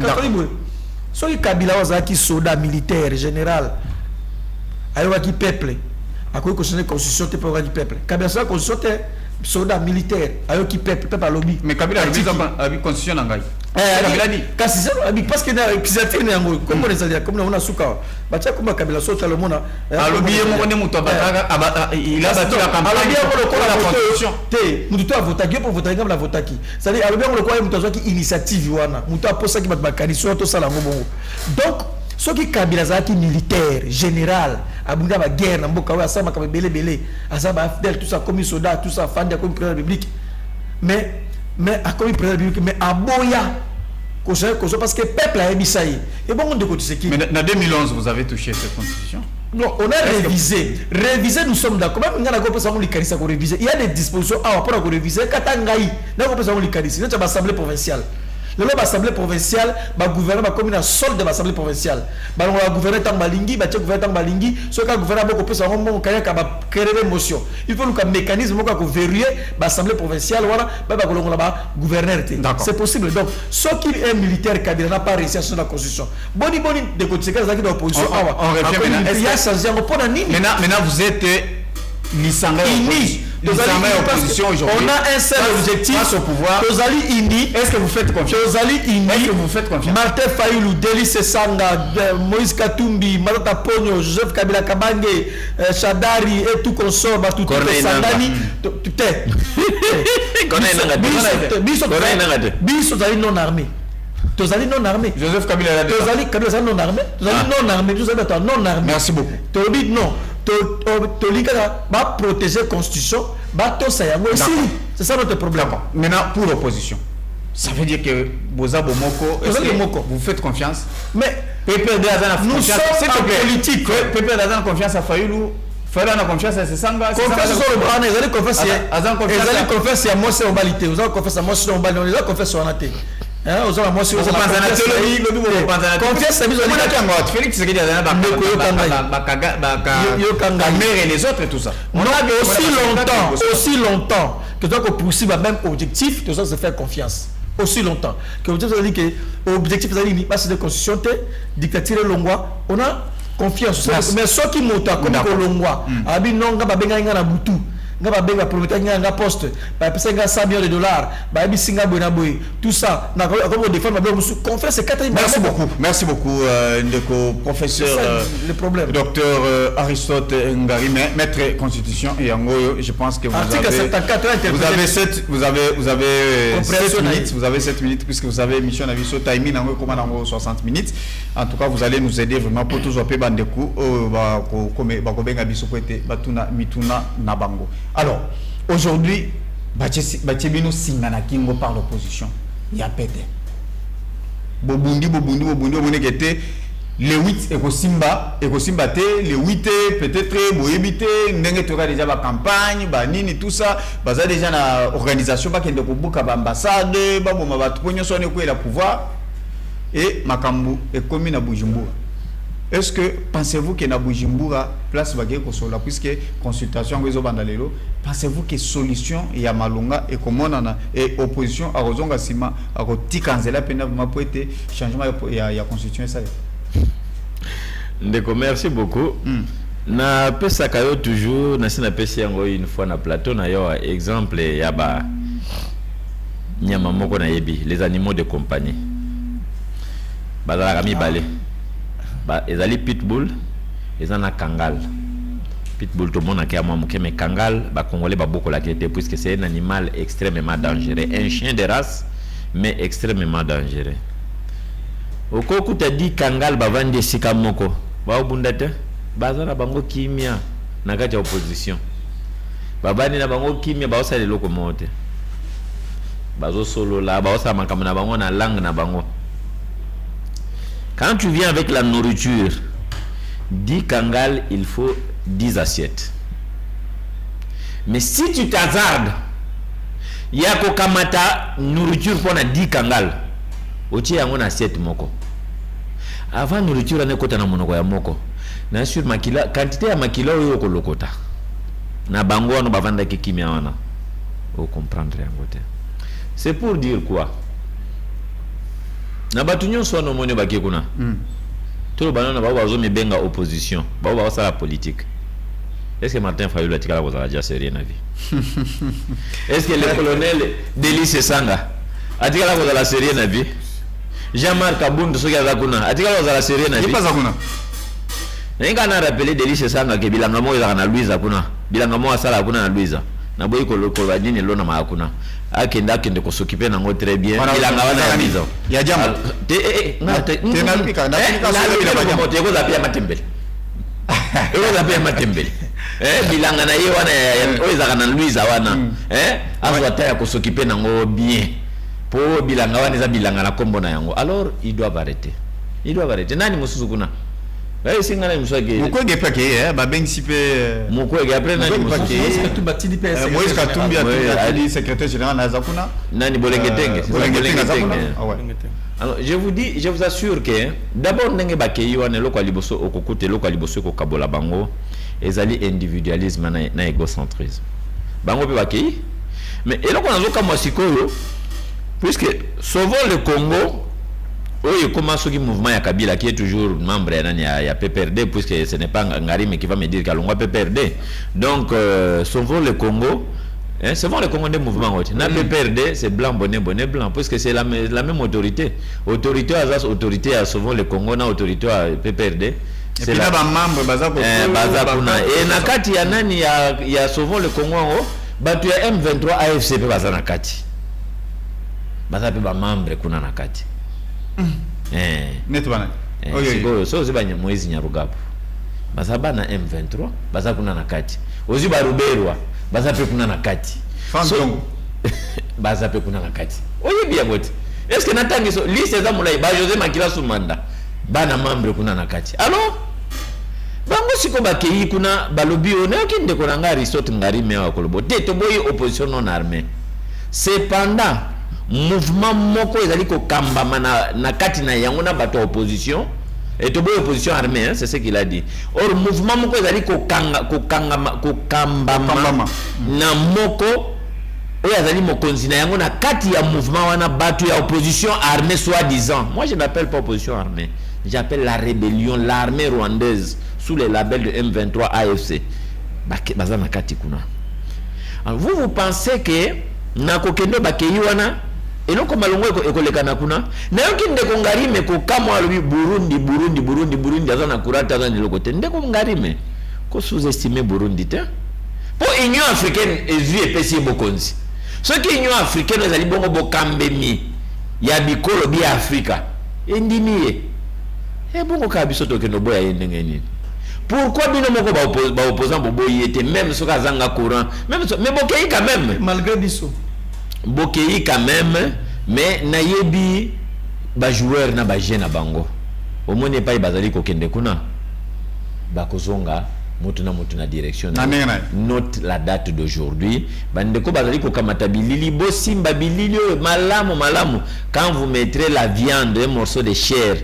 soki Kabila wazaki soda militaire général ayokaki peuple akoki kochanger constitution te pour le peuple Kabila soki constitution te soda militaire ayoki peuple alobi mais Kabila abi constitution na ngai Kabila dit kasi ça parce que na pizatine yango comme on les comme on a suka bacha comme Kabila soki le mona alobi yemo ne muto bataka il a battu la campagne pour la constitution te muto a voté pour voter comme la votaki ça dit alobi on ko muto soki initiative wana muto a posa ki bakani so to sala ngobongo donc soki Kabila zaki militaire général abunda ba guerre na mboka wa sama ka belé azaba fidèle tout ça comme soldat tout ça fan de comme président de la République mais à comme président de la République mais aboya parce que peuple a ébisaï et bon de côté c'est qui mais en 2011 vous avez touché cette constitution. Non, on a révisé. Révisé, nous sommes d'accord. Même quand on a révisé, il y a des dispositions pour réviser. Quand on a révisé, c'est l'Assemblée provinciale. L'Assemblée provinciale, le gouvernement comme une solde de l'Assemblée provinciale. Le gouvernement est en Balingi, le gouvernement Balingi, ce que le gouvernement a créé des motions. Il faut un mécanisme pour verrouiller l'Assemblée provinciale, voilà, le gouverneur. C'est possible. Donc, ce qui est militaire, Kabila n'a pas réussi à changer la constitution. Boni, de côté, c'est de l'opposition. On revient maintenant, vous êtes l'Isanga opposition aujourd'hui. On a un seul objectif face au pouvoir. Est-ce que vous faites confiance? Est-ce que vous faites confiance? Martin Fayulu, Délice Sanga, Moïse Katumbi, Marata Pogno, Joseph Kabila Kabange, Chadari et tout consort, Batutu Sandani. Biso Zali non armé. Tozali non armé. Joseph Kabila Tozali non armé. Tozali non armé. Non armé. Merci beaucoup. Tobi non. Tolika va protéger la constitution, c'est ça notre problème. Maintenant pour l'opposition. Ça veut dire que Boza Bomoko, vous faites confiance. Mais nous sommes en politique. Pepe Dazan confiance à Fayoulou. Fayoulou a confiance à Sesanga. Confiance sur le bras, ils ont confiance à moi, c'est en balité. Vous avez confiance à moi, c'est en balité. Vous avez confiance à Naté. Vous avez moi, c'est en balité. Confiance à moi, Félix, c'est qu'il y a et les autres et tout ça. Non, aussi longtemps que tu as poursuivre le même objectif, tu dois se faire confiance. Aussi longtemps que vous avez dit que l'objectif est pas de constitution, dictature longwa, on a confiance. Mais ceux qui montent comme longwa, abi non nga babenga nga na butu, nga babenga promettre nga poste, ba pesa nga 100 millions de dollars, ba abi singa bona boy, tout ça, na comme défendre ma confiance c'est 4. Merci beaucoup ndeko professeur le problème. Docteur Aristote Ngari, maître constitution et Angoyo, je pense que vous avez 7 minutes puisque vous avez mission na viso timing Angoyo comme 60 minutes. En tout cas, vous allez nous aider vraiment pour tous op bandeku ba ko benga biso poete batuna mituna na bango. Alors, aujourd'hui, Bachebino Singana Kingo par l'opposition. Il y a pété. Bobundi, le 8 Ekosimba te, le 8 peut-être Boébité, Nenge Tora déjà la campagne, Banini, tout ça, Baza déjà na organisation, Bakende Kobuka, ambassade, Baboma Batponyo, son école la pouvoir, et Makambu est commis à Bujumbura. Est-ce que pensez-vous que na Bujumbura place bagé ko sola puisque consultation réseau bandalelo pensez-vous que solution ya malonga et comment na et opposition a rozonga sima a kotikanzela pena ma poete changement ya constitution ça ndeko merci beaucoup na pesa kayo toujours na sina pesa yango une fois na plateau na yo exemple ya ba nyama moko na yebi les animaux de compagnie bazala mi balé ezali pitbull ezana kangal pitbull tout le monde a kia moké mais kangal ba congolais ba beaucoup la qualité puisque c'est un animal extrêmement dangereux, un chien de race mais extrêmement dangereux. Okoku ta dit kangal ba vande sika moko ba obundate bazana bango kimia na kati ya opposition babani na bango kimia ba osala loko mote bazo solo la ba osala makambo na bango na langue na bango. Quand tu viens avec la nourriture, 10 kangal, il faut 10 assiettes. Mais si tu t'hazardes, il y a kokamata nourriture pour 10 kangal. Otie yango na assiette moko. Avant nourriture ane kota na monoko ya moko. Na sur makila quantité ya makila oyo kolokota. Na bango wana bavanda kikimia wana. Vous comprendre yango te. C'est pour dire quoi? Na batunyo so no mone bakie kuna to banana ba bazo mi benga opposition ba ba sala politique. Est-ce que Martin Fayulu a tikala kozala ja sérieux na vie? Est-ce que le colonel Delis Sesanga a tikala kozala sérieux na vie? Jean-Marc Kabundu soki aza kuna a tikala kozala sérieux na vie? Pas kuna. Nenga na rappeler Delis Sesanga ke bilanga mo ezaka na Louisa kuna. Bilanga mo asala kuna na Louisa. Na boyi kolokolo dini lona makuna. Akenda kende ko s'occuper nango très bien ilanga wana ya bizo ya jambo tena pika na ko za pia matembele eko za pia matembele bilanga na ye wana o ezaka na Louisa wana azwa ta ya ko s'occuper nango bien po bilanga wana za bilanga na kombo na yango alors il doit arrêter nani mususu kuna singana mswage mukwege pake ba bensipe mukwege après nani mukwege tu batidi pesa Moïse Katumbi ali secrétaire général na zakuna nani bolengetenge alors je vous assure que d'abord ndenge bakeyi wana loko liboso okokute loko liboso ko kabola bango ezali individualisme na égocentrisme bango pe bakeyi mais eloko nazoka mwasikoyo puisque sauvons le Congo. Oui, comment ce mouvement ya Kabila qui est toujours membre ya PPRD puisque ce n'est pas Ngari mais qui va me dire qu'Alongwa PPRD. Donc sauvons le Congo. Sauvons le Congo des mouvements. Na PPRD c'est blanc bonnet blanc puisque c'est la même autorité. Autorité autorité à sauvons le Congo na autorité à PPRD. C'est là ba membre baza kuna et na kati ya nani ya sauvons le Congo batu ya M23 AFC pe baza na kati. Baza pe ba membre kuna na kati. Netwana. Sigo so zibanye Moïse Nyarugabo. Bazaba na M23, baza kuna na kati. Ozi baruberwa, baza pe kuna na kati. baza pe kuna nakati oye bien mote est-ce que natangi so liste za mulai ba José Makila Sumanda bana membre kuna nakati alors bango siko bakei kuna balobi on est ndeko nanga Aristote ngari mewa kolobo te to boyi opposition non armée cependant mouvement moko ezali ko kambama na kati na yango na bato opposition et to boyi opposition armée hein, c'est ce qu'il a dit or mouvement moko ezali ko kambama na moko oyo azali mokonzi na yango na kati ya mouvement wana bato ya opposition armée soi-disant. Moi je n'appelle pas opposition armée, j'appelle la rébellion, l'armée rwandaise sous le label de M23 AFC baza na kati kuna. Alors vous pensez que na kokendo bakei wana eloko malongo ekoleka na kuna na yoki ndeko ngarime ko kama alobi Burundi aza na kurata aza ndeko te ndeko ngarime ko sous-estimer Burundi te po Union africaine ezui epesi bokonzi soki Union africaine ezali bongo bokambemi ya bikolo bi Afrika endimi ye bongo ka biso tokendo boya yendenge nini. Pourquoi bino moko ba opposant boboyi était même soka azanga courant même mais bokei quand même malgré biso bokei quand même mais nayebi ba joueur na ba jeune na bango omone pa bazali kokende kuna bakozonga mutu na direction note la date d'aujourd'hui bandeko bazali kokamata bilili bo simba bilili malamu quand vous mettrez la viande un morceau de chair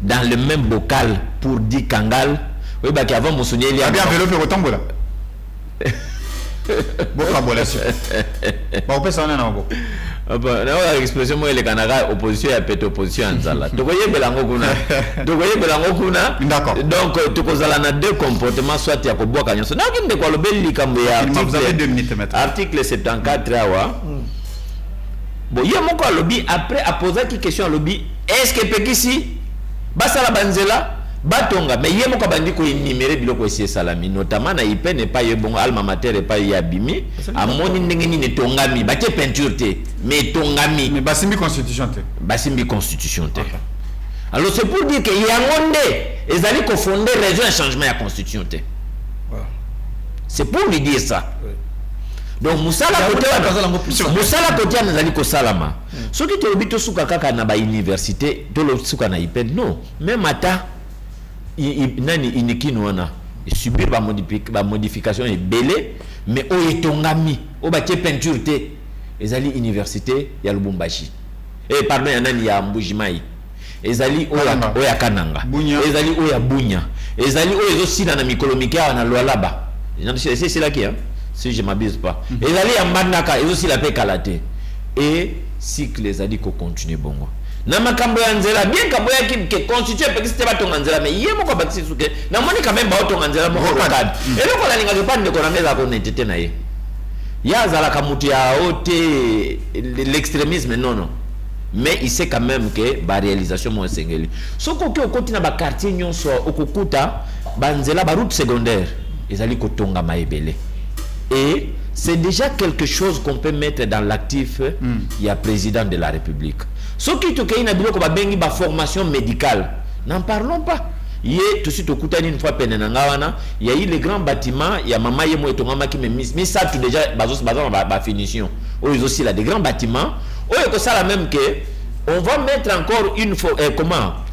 dans le même bocal pour 10 kangal oui bah qu'avant mon sonnier il y a bien vélo fait autant là boka bolation ba on peut ça na ngo aba na expression moi le Canada opposition ya pete opposition anzala tokoye belango kuna d'accord donc tokozala na deux comportements soit ya koboka nyonso na kinde kwa lobeli likambo ya article 74 awa bon il y a mon quoi lobby après a posé qui question lobby est-ce que pekisi basala banzela batonga mais yemo ka bandi ko énumérer biloko esi salami notamment na ipe ne pas yebongo alma mater et pas yabimi amoni ndenge ni netongami ba ke peinture te mais tongami mais basimbi constitution te alors c'est pour dire que yangonde ezali ko fonder raison un changement ya constitution te c'est pour lui dire ça donc musala côté nazali ko salama soki to bito suka kaka na ba université to lo suka na ipe non même ata nani inikino wana subir ba modification et belé mais o etongami o ba peinture te ezali université ya Lubumbashi pardon ya nani ya Mbujimai ezali o ya Kananga ezali o ya Bunya ezali o ezo sina na mikolo mikia na Lualaba c'est là qui si je m'abuse pas ezali ya Mbandaka ezo sila pe kalate et cycle ezali ko continuer bongo na makambo ya nzela bien kambo ya ki constituer pe kisite batonga nzela mais yemo ko bakisi suke na moni quand même ba otonga nzela mo rokad eloko la linga pande ko na meza ko netete na ye ya zala ka mutu ya ote l'extrémisme non mais il sait quand même que ba réalisation mo sengeli soko ke okoti na ba quartier nyonso okokuta ba nzela ba route secondaire ezali ko tonga maebele et c'est déjà quelque chose qu'on peut mettre dans l'actif il y a président de la République. Ce qui te fait une formation médicale, n'en parlons pas. Hier, tout de suite, une fois il y a eu les grands bâtiments, il y a Mama Yemo et Tongama qui me mis ça tout déjà, ma finition. Ils aussi là, des grands bâtiments. Ça la même que, on va mettre encore une fois,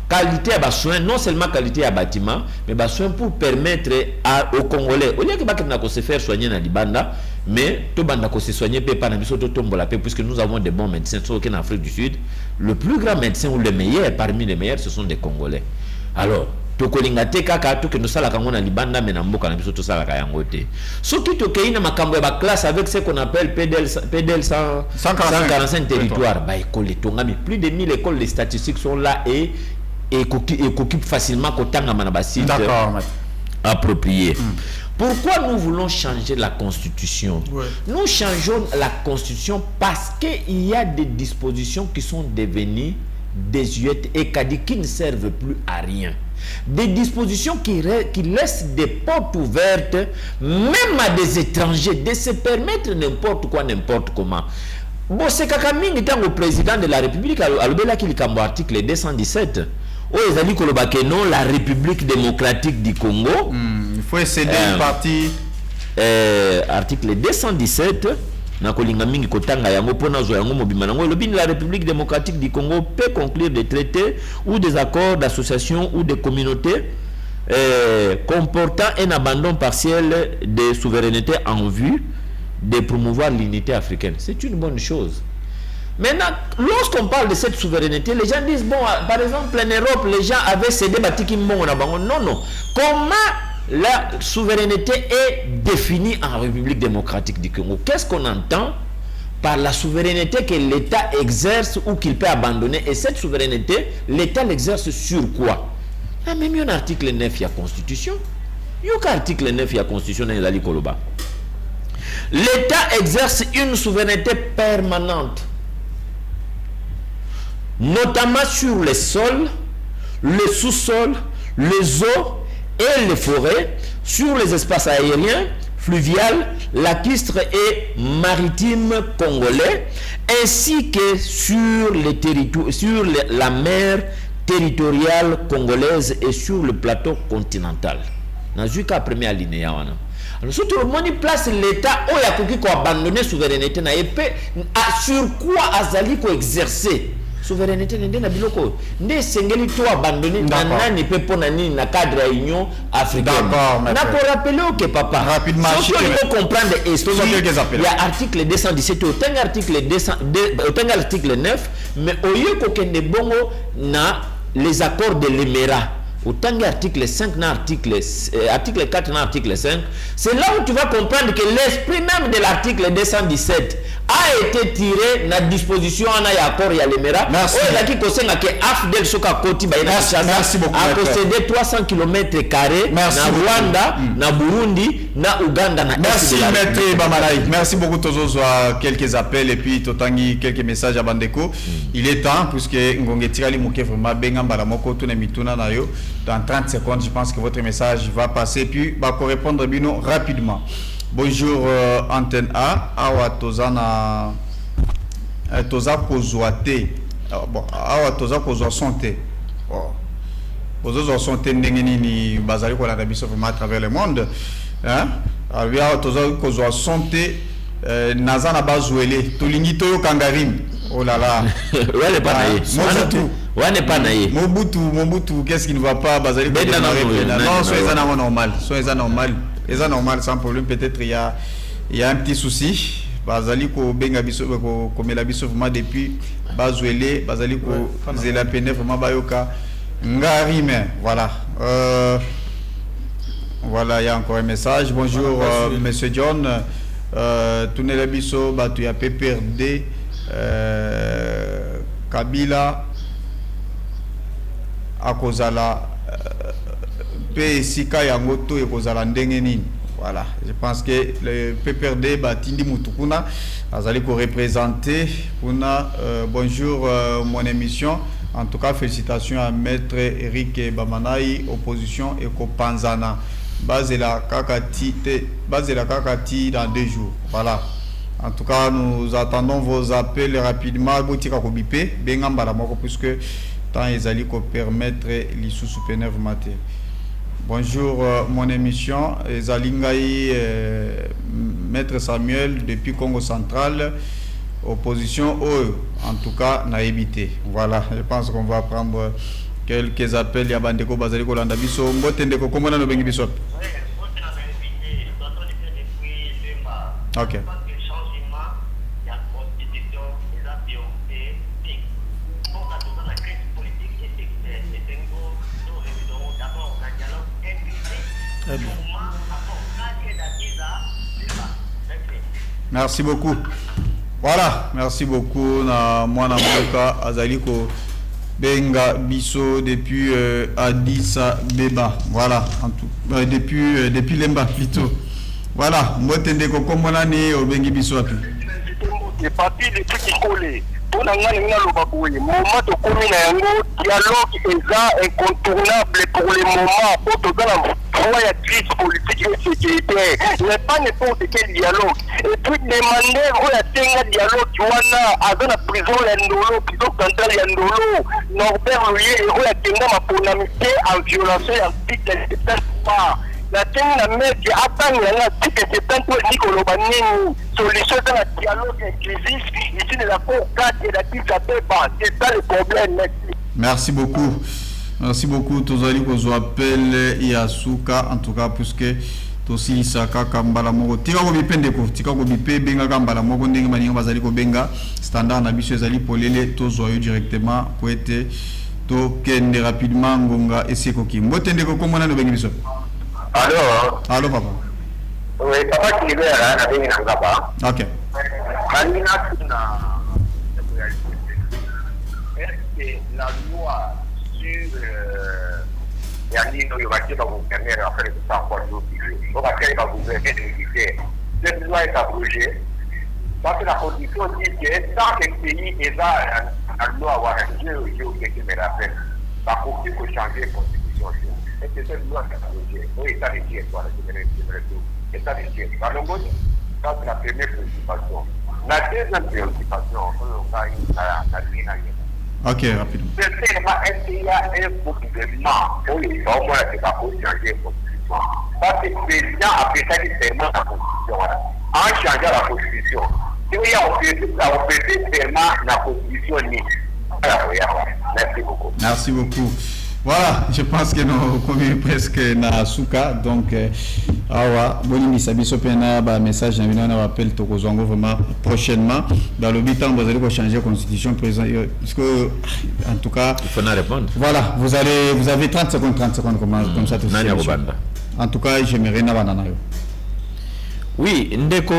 qualité à soins, non seulement qualité à bâtiment, mais soins pour permettre aux Congolais, au lieu que se faire soigner dans Libanda, mais tout banda ko se soigner pas na biso to tombola pe puisque nous avons des bons médecins en Afrique du Sud. Le plus grand médecin ou le meilleur parmi les meilleurs ce sont des Congolais. Alors to kolingate kaka to que nous sala kango na Libanda mais na mboka na biso to sala ka yango te. Soki to keina makambo ya classe avec ce qu'on appelle PDL 145 territoires ba école tongami plus de 1000 écoles les statistiques sont là et occupent facilement kotanga na ba site approprié. Pourquoi nous voulons changer la constitution? Nous changeons la constitution parce qu'il y a des dispositions qui sont devenues désuètes et qui ne servent plus à rien. Des dispositions qui laissent des portes ouvertes même à des étrangers de se permettre n'importe quoi, n'importe comment. Bon, c'est Kakamingi au président de la République à l'obéla qui est article 217. Non, la République démocratique du Congo. Il faut céder une partie. Article 217. na kolinga mingi kotanga yango pona zo yango mobima nango lobi la République démocratique du Congo peut conclure des traités ou des accords d'association ou de communauté comportant un abandon partiel de souveraineté en vue de promouvoir l'unité africaine. C'est une bonne chose. Maintenant, lorsqu'on parle de cette souveraineté, les gens disent, bon, par exemple, en Europe, les gens avaient cédé Batiki Mbongo. Non, non. Comment la souveraineté est définie en République démocratique du Congo? Qu'est-ce qu'on entend par la souveraineté que l'État exerce ou qu'il peut abandonner? Et cette souveraineté, l'État l'exerce sur quoi? Ah, même il y a un article 9, il y a Constitution. Il y a un article 9, il y a Constitution dans les Koloba. L'État exerce une souveraineté permanente, notamment sur les sols, le sous-sol, les eaux et les forêts, sur les espaces aériens, fluviales, lacustres et maritimes congolais, ainsi que sur les territoires, sur la mer territoriale congolaise et sur le plateau continental. Dans le cas premier alinéa, alors surtout le monde place l'État où il y a quelqu'un qui a abandonné la souveraineté na épée sur quoi azali ko exercer souveraineté n'ende na biloko nde sengeli to abandonner nani peut pona nini na cadre ya union africaine. Na pour rappeler que papa rapidement il faut comprendre il y a article 217 autant article 9 mais au lieu ko kende bongo na les accords de l'Émirat autant article 5 na article 4 na article 5, c'est là où tu vas comprendre que l'esprit même de l'article 217 a été tiré na disposition en accord ya l'Émirat. Merci. Oh, qui concerne que AFDEL soka koti ba merci beaucoup a possédé 300 km² na Rwanda, na Burundi, na Uganda na merci maître Bamalaï. Merci beaucoup tous quelques appels et puis totangi quelques messages à Bandeko. Il est temps puisque ngonge tirali moke vraiment benga mbala moko tuna mituna na yo. Dans 30 secondes, je pense que votre message va passer puis va répondre bino rapidement. Bonjour Antenne A, awa tozana toza kozwate. Bon, awa toza kozwa santé. Bon. Bozo santé ndenge nini bazali ko la biso vraiment à travers le monde. Hein? Awa toza kozwa santé nazana bazwele tolingi toyo kangarim. Oh là là. Ouais, pas naïe. Ouais, n'est pas naïe. Mobutu, qu'est-ce qui ne va pas? Bazali non, soyez normal. Soyez normal. Et ça normal, sans problème. Peut-être il y a un petit souci. Bazali ko benga biso ko komela biso vraiment depuis bazwele bazali ko zela pene vraiment bayoka ngarime. Voilà. Voilà, il y a encore un message. Bonjour monsieur John. Tunela biso batu ya PPRD Kabila akozala PSK yango to ekozala ndenge nini. Voilà, je pense que le PPRD batindi mutukuna azali ko représenter kuna bonjour mon émission. En tout cas, félicitations à maître Eric Bamanaï, opposition et Kopanzana. Base la Kakati dans 2 jours. Voilà. En tout cas, nous attendons vos appels rapidement. Puisque tant ils allaient permettre l'issue supérieure matin. Bonjour, mon émission. Zalingaï, Maître Samuel depuis Congo Central. Opposition, en tout cas, n'a évité. Voilà, je pense qu'on va prendre quelques appels. Yabandeko Bazaliko Landabiso. Mbotendeko, comment on a bengi biso? Ok. Merci beaucoup. Voilà, merci beaucoup. Na moi na moka azaliko benga biso depuis Addis Abeba. Voilà, en tout depuis Lemba plutôt. Voilà, moi tende ko komona ni obengi biso api. C'est parti de tout qui collé. Pour ngani ngina lobaboye. Moment to komi na yango dialogue est incontournable pour le moment. Pour tout dans la crise politique et sécuritaire. Mais pas n'importe quel dialogue. Et puis demander où la tenga dialogue wana avant la prison ya Ndolo, prison centrale ya Ndolo, Norbert Louis et où la tenga ma ponamité en violation et en pique de l'État. na mec attendre la tique c'est tant pour Nicolas Banini solution dans le dialogue inclusif ici de la cour 4 et la tique ça peut pas c'est ça le problème. Merci beaucoup. Merci beaucoup tozali ko appel Yasuka en tout cas puisque tosi saka kambala moko tika ko bipende ko tika ko bipe benga kambala moko ndenge maninga bazali ko benga standard na biso ezali polele tozoyo directement ko ete to kende rapidement ngonga esiko ki mbotende ko komona no bengi biso. Allô papa. Oui papa qui libère na bengi nanga ba. OK. Kanina tuna est la loi sur yani no yobaki ba gouverner après le temps pour nous. On va faire ba gouverner de cette loi est abrogée. Parce que la condition dit que tant que le pays est là, la loi avoir un jeu, je me rappelle, la Constitution peut changer la Constitution. Et c'est cette loi qui est abrogée. Oui, ça veut dire quoi, et ça veut dire. Ça, c'est la première préoccupation. La deuxième préoccupation, on a une OK, rapidement. C'est tellement un pays a un gouvernement. Oui, au moins, c'est pas pour changer la Constitution. Parce que le président a fait ça seulement la Constitution. En changeant la Constitution. Si oui, on peut seulement la Constitution. Merci beaucoup. Merci beaucoup. Voilà, je pense que nous sommes presque na suka donc awa bolimi sabiso pena ba message na na appel to kozongo vraiment prochainement dans le but vous allez changer la constitution présent parce que en tout cas il faut répondre. Voilà, vous avez 30 secondes comme ça tout ça. En tout cas, j'aimerais na banana yo. Oui, ndeko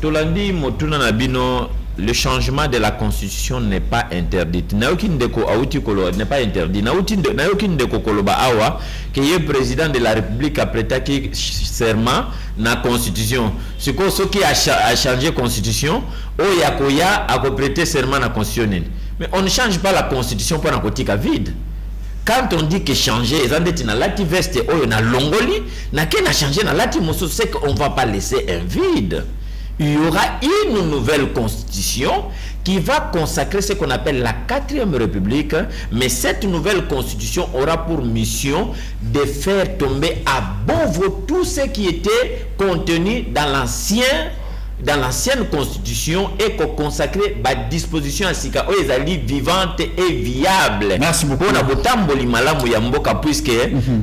tolandi motuna na bino. Le changement de la constitution n'est pas interdit. Naoki ndeko auti kolo n'est pas interdit. Naoki ndeko koloba awa que le président de la République a prêté serment na constitution. Ce qui a changé constitution, oyakoya a prêté serment na constitution. Mais on ne change pas la constitution pour un côté vide. Quand on dit que changer, ils na lati veste oyo na longoli, na ken a changé na lati moso, c'est qu'on va pas laisser un vide. Il y aura une nouvelle constitution qui va consacrer ce qu'on appelle la 4e République, mais cette nouvelle constitution aura pour mission de faire tomber à bon vote tout ce qui était contenu dans l'ancienne constitution et consacrer la disposition à Sika Oezali vivante et viable. Merci beaucoup. On a botamboli malamu ya mboka puisque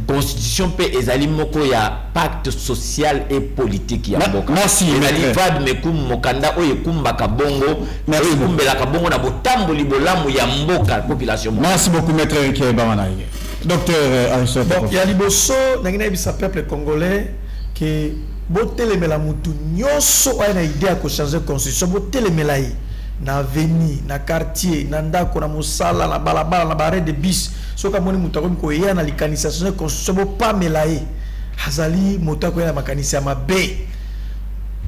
constitution pe ezali moko ya pacte social et politique ya mboka. Merci. Ezali vad mekum mokanda oye kumba kabongo oye kumbela kabongo na botamboli bolamu ya mboka population. Merci beaucoup maître Eric Bamanaï. Docteur Aristote. Bon, il y a liboso nangina bisa peuple congolais qui botelemela mutu nyoso aya na idée ko changer constitution botelemela yi na avenue na quartier na ndako na musala na balabala na barre de bus soka moni mutu ko ya na likanisa changer constitution bo pamela yi hazali mutu ko ya makanisa ya mabe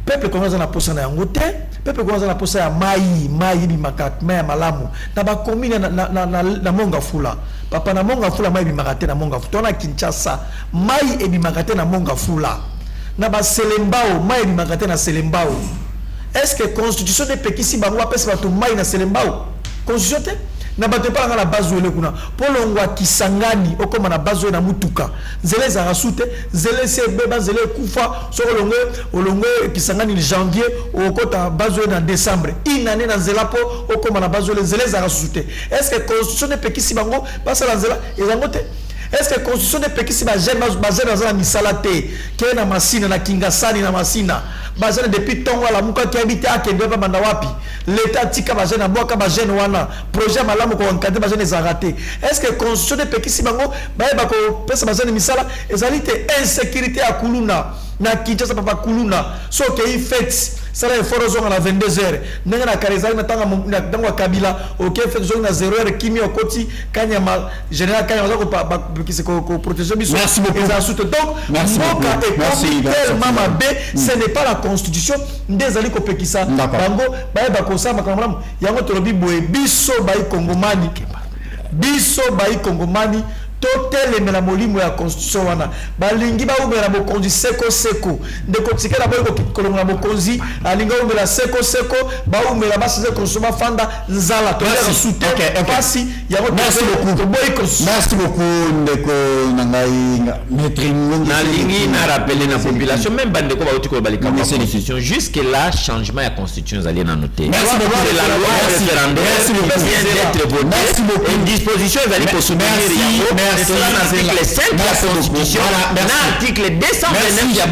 peuple commence na posa na yango te peuple commence na posa ya mai bi makat mai malamu na ba commune na monga fula papa na monga fula mai bi makate na monga fula na Kinshasa mai e bi makate na monga fula na ba selembao mai bi makate na selembao. Est-ce que constitution de pekisi bango apesa bato mai na selembao constitution te na bato pa na base ole kuna polongwa kisangani okoma na base na mutuka nzele za rasute nzele se beba nzele kufa so olongwe kisangani ni janvier okota base na décembre inane na nzela po okoma na base ole nzele za rasute. Est-ce que constitution de pekisi bango pasa la nzela ezango te? Est-ce que la constitution de Pekisi basée dans la misalate qui est na masina na kingasani na masina basée depuis tongo la muka qui habite à Kendo pa mandawapi l'état tika basée na boka basée wana projet malamu ko encadrer basée les raté. Est-ce que la constitution de Pekisi bango ba ko pesa basée na misala ezalité insécurité à Kuluna na Kinshasa papa Kuluna so que il fait ça là effort aux à 22h ndenge na Karizali na tanga na dango Kabila OK fait zone na 0h kimi okoti kanyama général kanyama ko protéger biso. Merci beaucoup. Donc merci beaucoup. Tellement mabe ce n'est pas la constitution ndezali ko pekisa bango ba ko sa makamala yango tolobi boye biso bai kongomani totel mais la molimo ya constitution wana balingi ba umela bokonzi seko de kotika la boy ko la bokonzi alinga umela seko ba umela basize constitution fanda nzala to ya soutien pasi ya merci beaucoup ndeko nangai maître nalingi na rappeler na population même bande ko ba otiko balika constitution jusque là changement ya constitution zali na noter merci beaucoup la loi référendaire vient d'être votée merci beaucoup une disposition zali ko soutenir merci l'article 5 de la constitution l'article 229 ya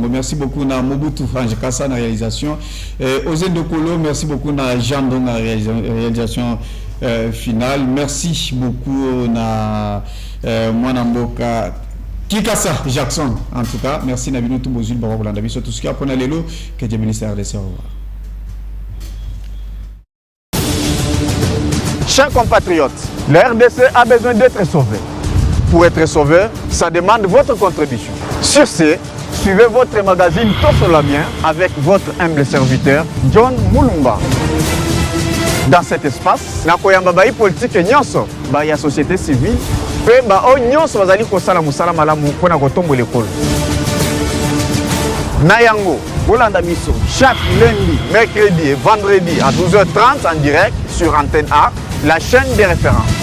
merci beaucoup na Mobutu Frange Kassa na réalisation Ozendo Kolo, merci beaucoup na Jean Dong na réalisation finale, merci beaucoup na Mwanamboka Kikasa Jackson, en tout cas merci na bino tout bozul ba kolanda biso tout ce qui a pona lelo que Dieu ministère de au revoir. Chers compatriotes, le RDC a besoin d'être sauvé. Pour être sauvé, ça demande votre contribution. Sur ce, suivez votre magazine Tossolamien avec votre humble serviteur John Mulumba. Dans cet espace, nakoyamba bayi politique nyonso, bayi ya société civile, pe ba o nyonso bazali kosala musala malamu pona kotombo l'école. Nayango, Bolanda Biso, chaque lundi, mercredi et vendredi à 12h30 en direct sur Antenne A, la chaîne des références.